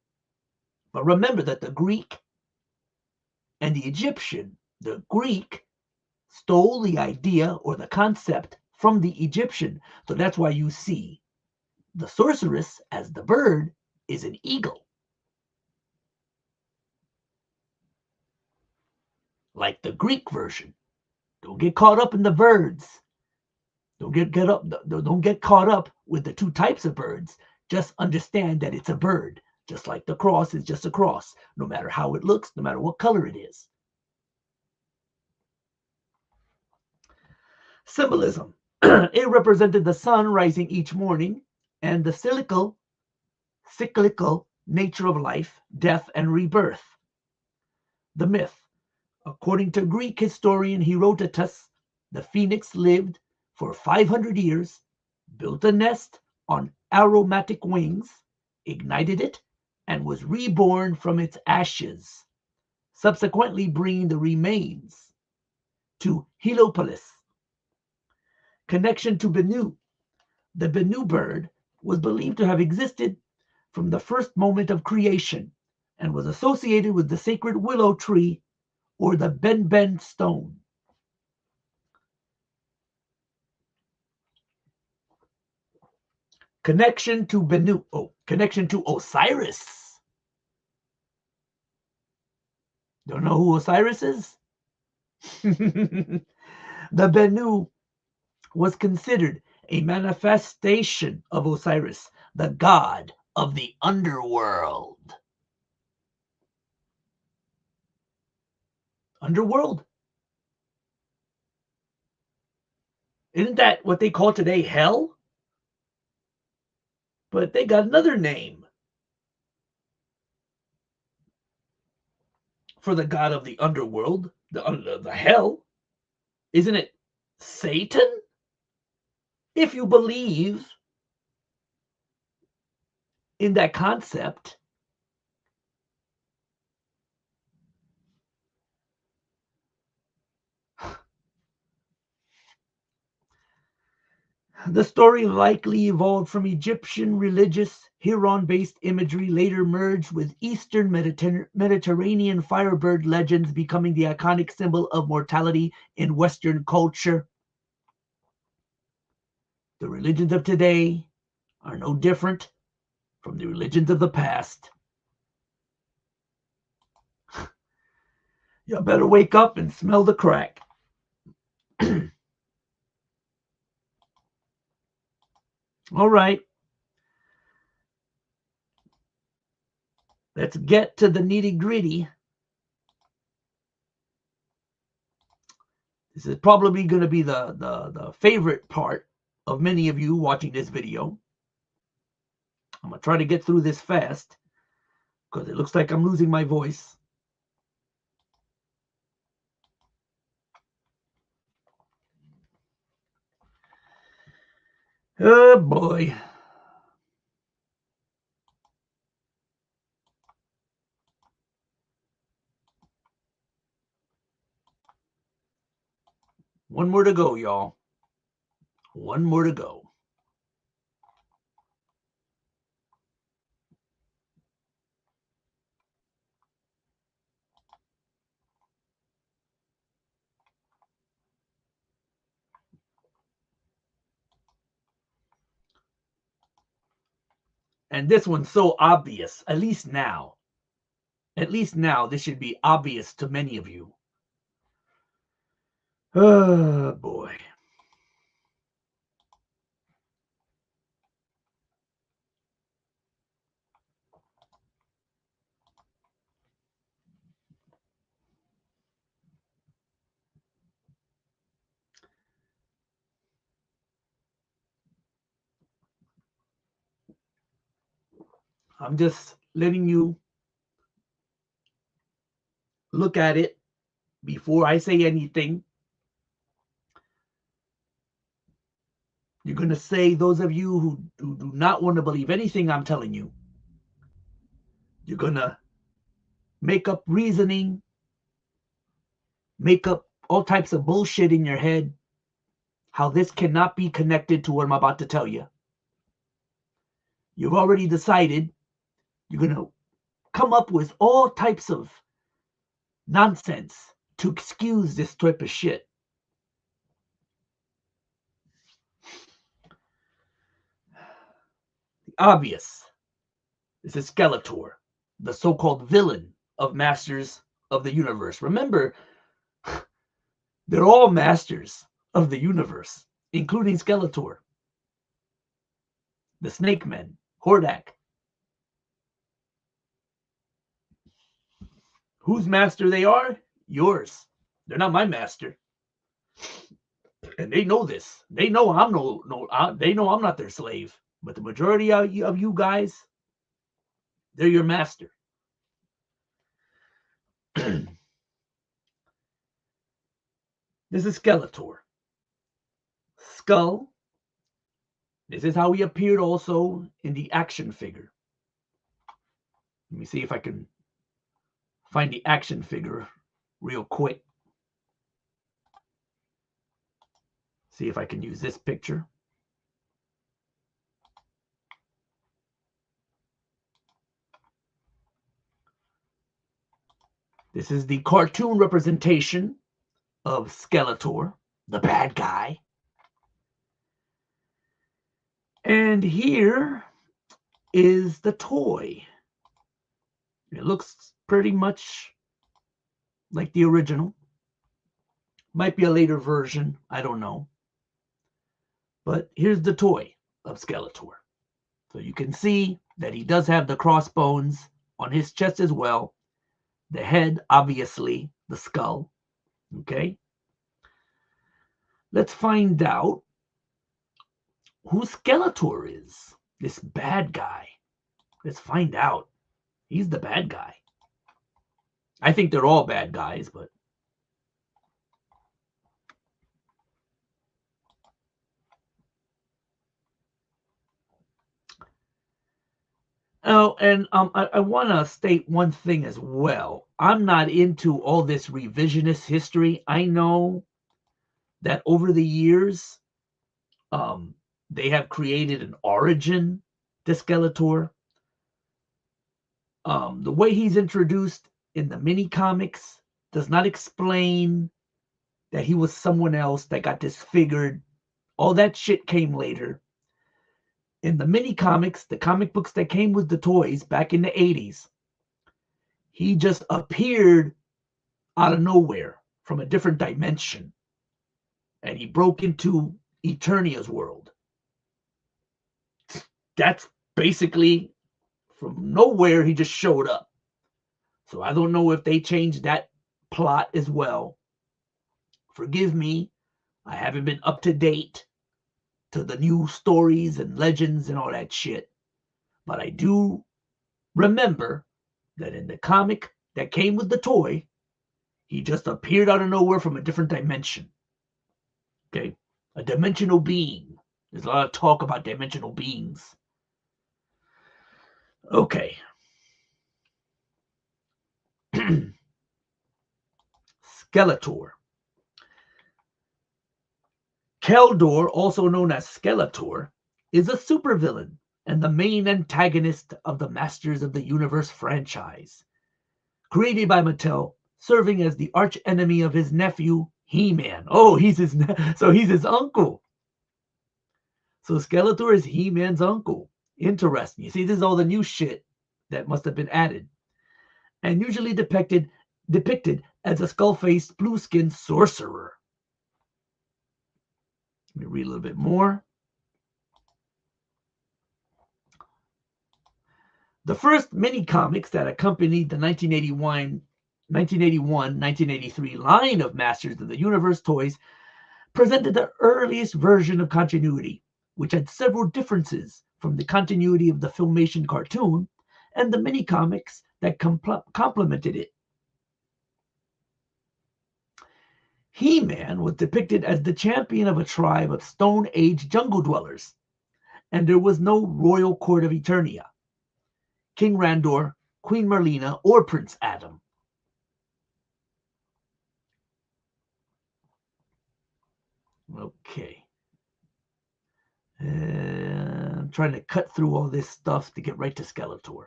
But remember that the Greek and the Egyptian, the Greek stole the idea or the concept from the Egyptian. So that's why you see the sorceress as the bird is an eagle. Like the Greek version. Don't get caught up in the birds. Don't get caught up with the 2 types of birds. Just understand that it's a bird. Just like the cross is just a cross, no matter how it looks, no matter what color it is. Symbolism. It represented the sun rising each morning and the cyclical nature of life, death, and rebirth. The myth. According to Greek historian Herodotus, the phoenix lived for 500 years, built a nest on aromatic wings, ignited it, and was reborn from its ashes, subsequently bringing the remains to Heliopolis. Connection to Bennu. The Bennu bird was believed to have existed from the first moment of creation and was associated with the sacred willow tree or the Benben stone. Connection to Bennu. Connection to Osiris. Don't know who Osiris is? The Bennu was considered a manifestation of Osiris, the god of the underworld. Underworld. Isn't that what they call today hell? But they got another name for the god of the underworld, the hell. Isn't it Satan? If you believe in that concept, the story likely evolved from Egyptian religious Huron-based imagery, later merged with Eastern Mediterranean firebird legends, becoming the iconic symbol of mortality in Western culture. The religions of today are no different from the religions of the past. You better wake up and smell the crack. All right. Let's get to the nitty-gritty. This is probably going to be the favorite part of many of you watching this video. I'm going to try to get through this fast because it looks like I'm losing my voice. Oh boy. One more to go, y'all. One more to go. And this one's so obvious, at least now. At least now, this should be obvious to many of you. Oh boy. I'm just letting you look at it before I say anything. You're going to say, those of you who do not want to believe anything I'm telling you, you're going to make up reasoning, make up all types of bullshit in your head, how this cannot be connected to what I'm about to tell you. You've already decided you're going to come up with all types of nonsense to excuse this type of shit. The obvious is Skeletor, the so-called villain of Masters of the Universe. Remember, they're all masters of the universe, including Skeletor, the Snake Men, Hordak. Whose master they are? Yours. They're not my master. And they know this. They know I'm they know I'm not their slave. But the majority of you guys, they're your master. This is Skeletor. Skull. This is how he appeared also in the action figure. Let me see if I can find the action figure real quick. See if I can use this picture. This is the cartoon representation of Skeletor, the bad guy. And here is the toy. It looks pretty much like the original. Might be a later version. I don't know. But here's the toy of Skeletor. So you can see that he does have the crossbones on his chest as well. The head, obviously, the skull. Okay. Let's find out who Skeletor is. This bad guy. Let's find out. He's the bad guy. I think they're all bad guys, but oh, and I want to state one thing as well. I'm not into all this revisionist history. I know that over the years, they have created an origin to Skeletor. The way he's introduced in the mini comics does not explain that he was someone else that got disfigured. All that shit came later. In the mini comics, the comic books that came with the toys back in the 80s, he just appeared out of nowhere from a different dimension. And he broke into Eternia's world. That's basically from nowhere, he just showed up. So I don't know if they changed that plot as well. Forgive me, I haven't been up to date to the new stories and legends and all that shit. But I do remember that in the comic that came with the toy, he just appeared out of nowhere from a different dimension. Okay? A dimensional being. There's a lot of talk about dimensional beings. Okay. Skeletor. Keldor, also known as Skeletor, is a supervillain and the main antagonist of the Masters of the Universe franchise. Created by Mattel, serving as the arch enemy of his nephew, He-Man. Oh, he's his uncle. So Skeletor is He-Man's uncle. Interesting. You see, this is all the new shit that must have been added. And usually depicted as a skull-faced, blue-skinned sorcerer. Let me read a little bit more. The first mini comics that accompanied the 1981-1983 line of Masters of the Universe toys presented the earliest version of continuity, which had several differences from the continuity of the Filmation cartoon and the mini comics that complemented it. He-Man was depicted as the champion of a tribe of Stone Age jungle dwellers, and there was no royal court of Eternia, King Randor, Queen Marlena, or Prince Adam. Okay. I'm trying to cut through all this stuff to get right to Skeletor.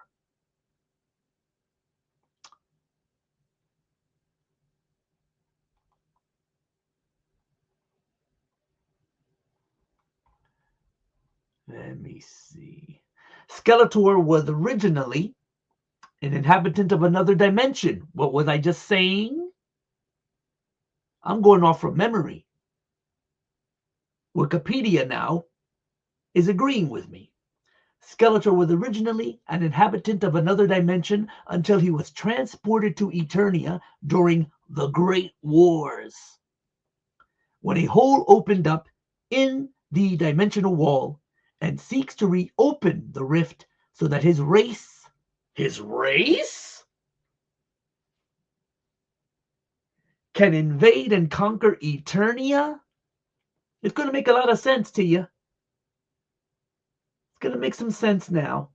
Let me see. Skeletor was originally an inhabitant of another dimension. What was I just saying? I'm going off from memory. Wikipedia now is agreeing with me. Skeletor was originally an inhabitant of another dimension until he was transported to Eternia during the Great Wars, when a hole opened up in the dimensional wall and seeks to reopen the rift so that his race can invade and conquer Eternia. It's going to make a lot of sense to you. It's going to make some sense now.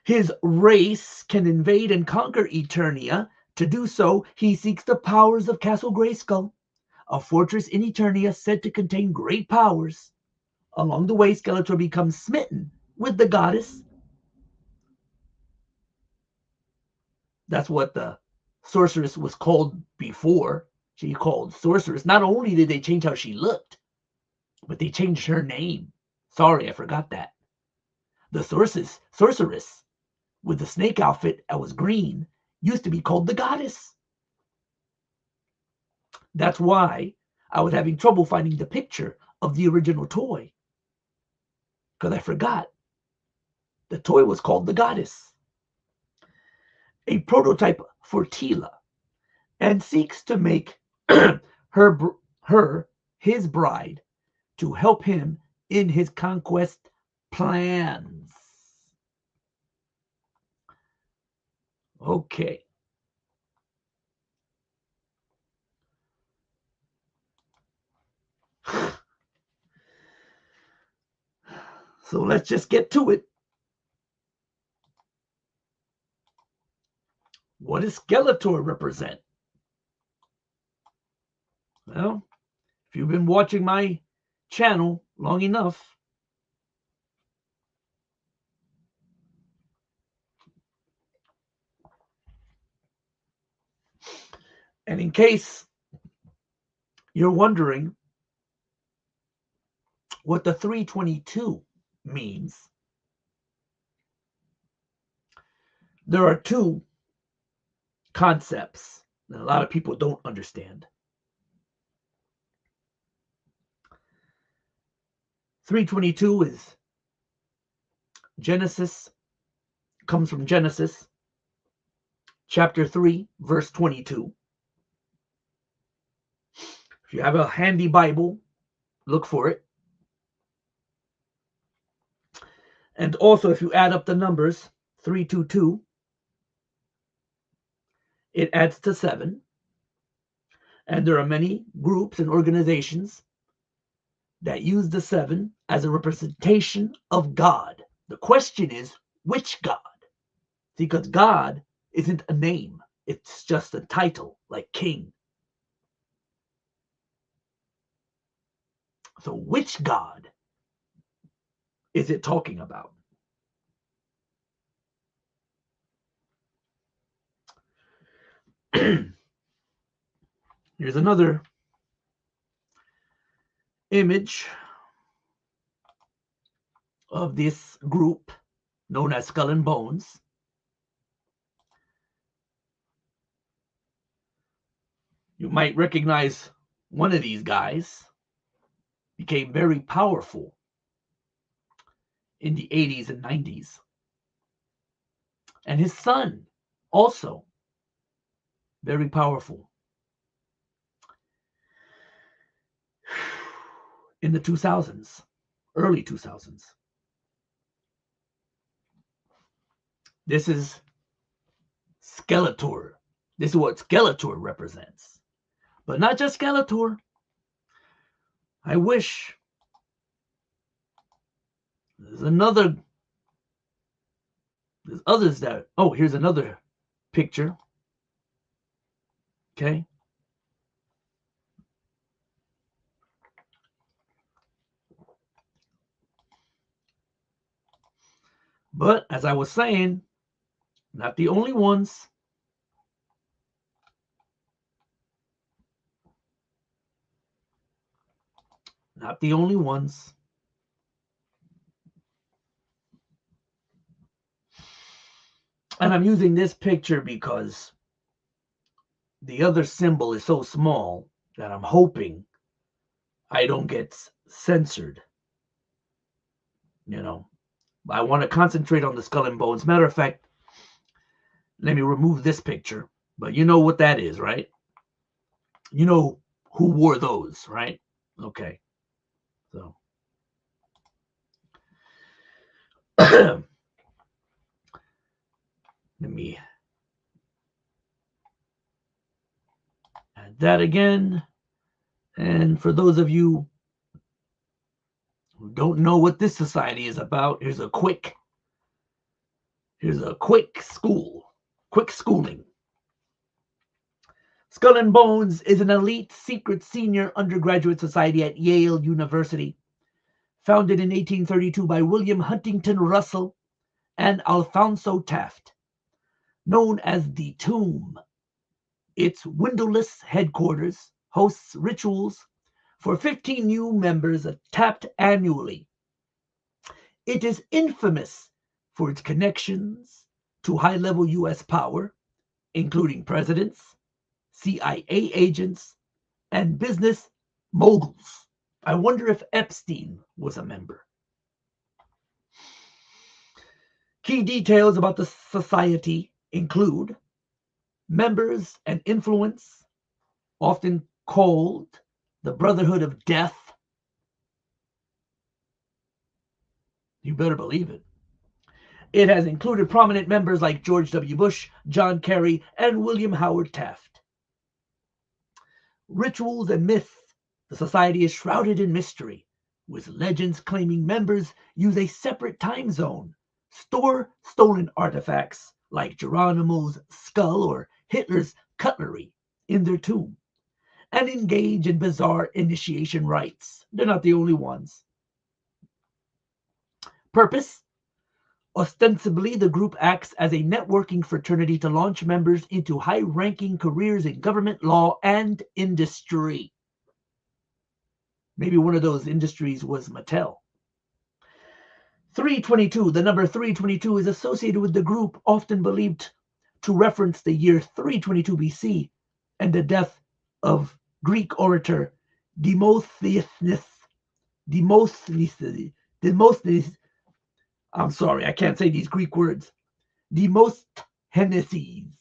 His race can invade and conquer Eternia. To do so, he seeks the powers of Castle Grayskull, a fortress in Eternia said to contain great powers. Along the way, Skeletor becomes smitten with the goddess. That's what the sorceress was called before. She called sorceress. Not only did they change how she looked, but they changed her name. Sorry, I forgot that. The sorceress with the snake outfit that was green used to be called the goddess. That's why I was having trouble finding the picture of the original toy, because I forgot. The toy was called the Goddess, a prototype for Tila, and seeks to make her his bride to help him in his conquest plans. Okay. So let's just get to it. What does Skeletor represent? Well, if you've been watching my channel long enough, and in case you're wondering what the 322 means, there are two concepts that a lot of people don't understand. 322 is Genesis, comes from Genesis chapter 3, verse 22. If you have a handy Bible, look for it. And also, if you add up the numbers, 322, it adds to 7. And there are many groups and organizations that use the 7 as a representation of God. The question is, which God? Because God isn't a name. It's just a title, like king. So which God is it talking about? Here's another image of this group known as Skull and Bones. You might recognize one of these guys. Became very powerful in the 80s and 90s. And his son also very powerful in the 2000s, early 2000s. This is Skeletor. This is what Skeletor represents. But not just Skeletor. I wish there's others that, oh, here's another picture. Okay. But as I was saying, not the only ones. Not the only ones. And I'm using this picture because the other symbol is so small that I'm hoping I don't get censored. You know, I want to concentrate on the Skull and Bones. Matter of fact, let me remove this picture. But you know what that is, right? You know who wore those, right? Okay. So let me add that again. And for those of you who don't know what this society is about, here's a quick schooling. Skull and Bones is an elite secret senior undergraduate society at Yale University, founded in 1832 by William Huntington Russell and Alphonso Taft, known as the Tomb. Its windowless headquarters hosts rituals for 15 new members tapped annually. It is infamous for its connections to high-level U.S. power, including presidents, CIA agents, and business moguls. I wonder if Epstein was a member. Key details about the society include members and influence, often called the Brotherhood of Death. You better believe it. It has included prominent members like George W. Bush, John Kerry, and William Howard Taft. Rituals and myths. The society is shrouded in mystery, with legends claiming members use a separate time zone, store stolen artifacts like Geronimo's skull or Hitler's cutlery in their tomb, and engage in bizarre initiation rites. They're not the only ones. Purpose. Ostensibly, the group acts as a networking fraternity to launch members into high-ranking careers in government, law, and industry. Maybe one of those industries was Mattel. 322. The number 322 is associated with the group, often believed to reference the year 322 BC and the death of Greek orator Demosthenes. I'm sorry, I can't say these Greek words. Demosthenes.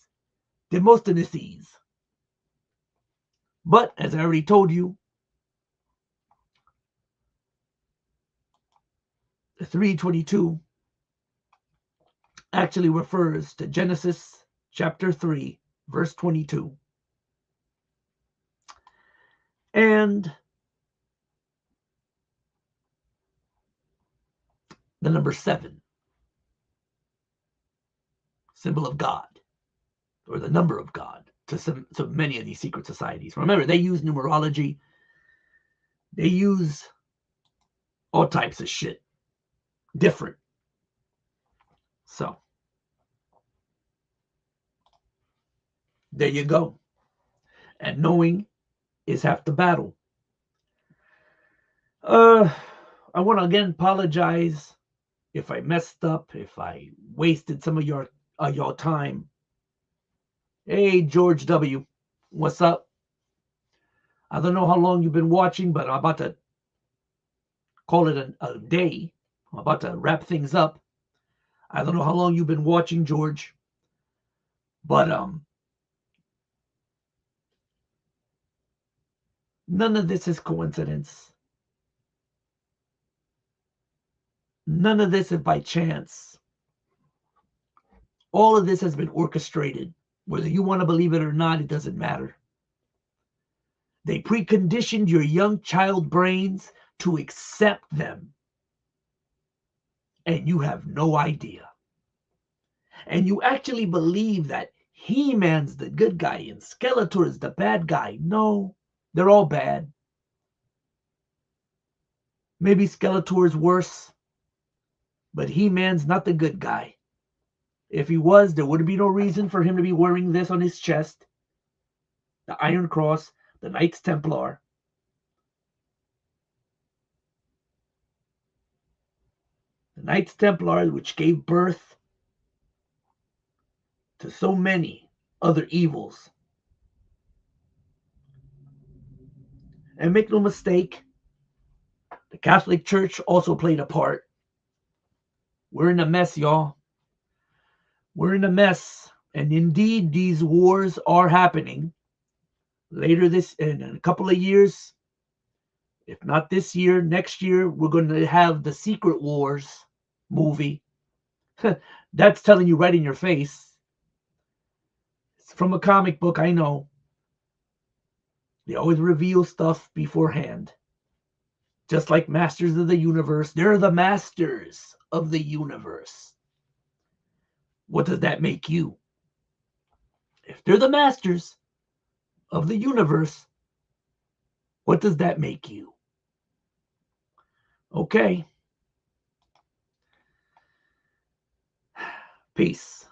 But, as I already told you, the 322 actually refers to Genesis chapter 3, verse 22. And the number 7, symbol of God, or the number of God, to many of these secret societies. Remember, they use numerology. They use all types of shit. Different. So, there you go. And knowing is half the battle. I want to again apologize if I messed up, if I wasted some of your time. Hey, George W., what's up? I don't know how long you've been watching, but I'm about to call it a day. I'm about to wrap things up. I don't know how long you've been watching, George, but none of this is coincidence. None of this is by chance. All of this has been orchestrated. Whether you want to believe it or not, it doesn't matter. They preconditioned your young child brains to accept them. And you have no idea. And you actually believe that He-Man's the good guy and Skeletor's the bad guy. No, they're all bad. Maybe Skeletor's worse, but He-Man's not the good guy. If he was, there would be no reason for him to be wearing this on his chest. The Iron Cross, the Knights Templar. The Knights Templar, which gave birth to so many other evils. And make no mistake, the Catholic Church also played a part. We're in a mess, y'all. We're in a mess. And indeed, these wars are happening. Later in a couple of years, if not this year, next year, we're going to have the Secret Wars movie. That's telling you right in your face. It's from a comic book, I know. They always reveal stuff beforehand. Just like Masters of the Universe. They're the masters of the universe. What does that make you? If they're the masters of the universe, what does that make you? Okay. Peace.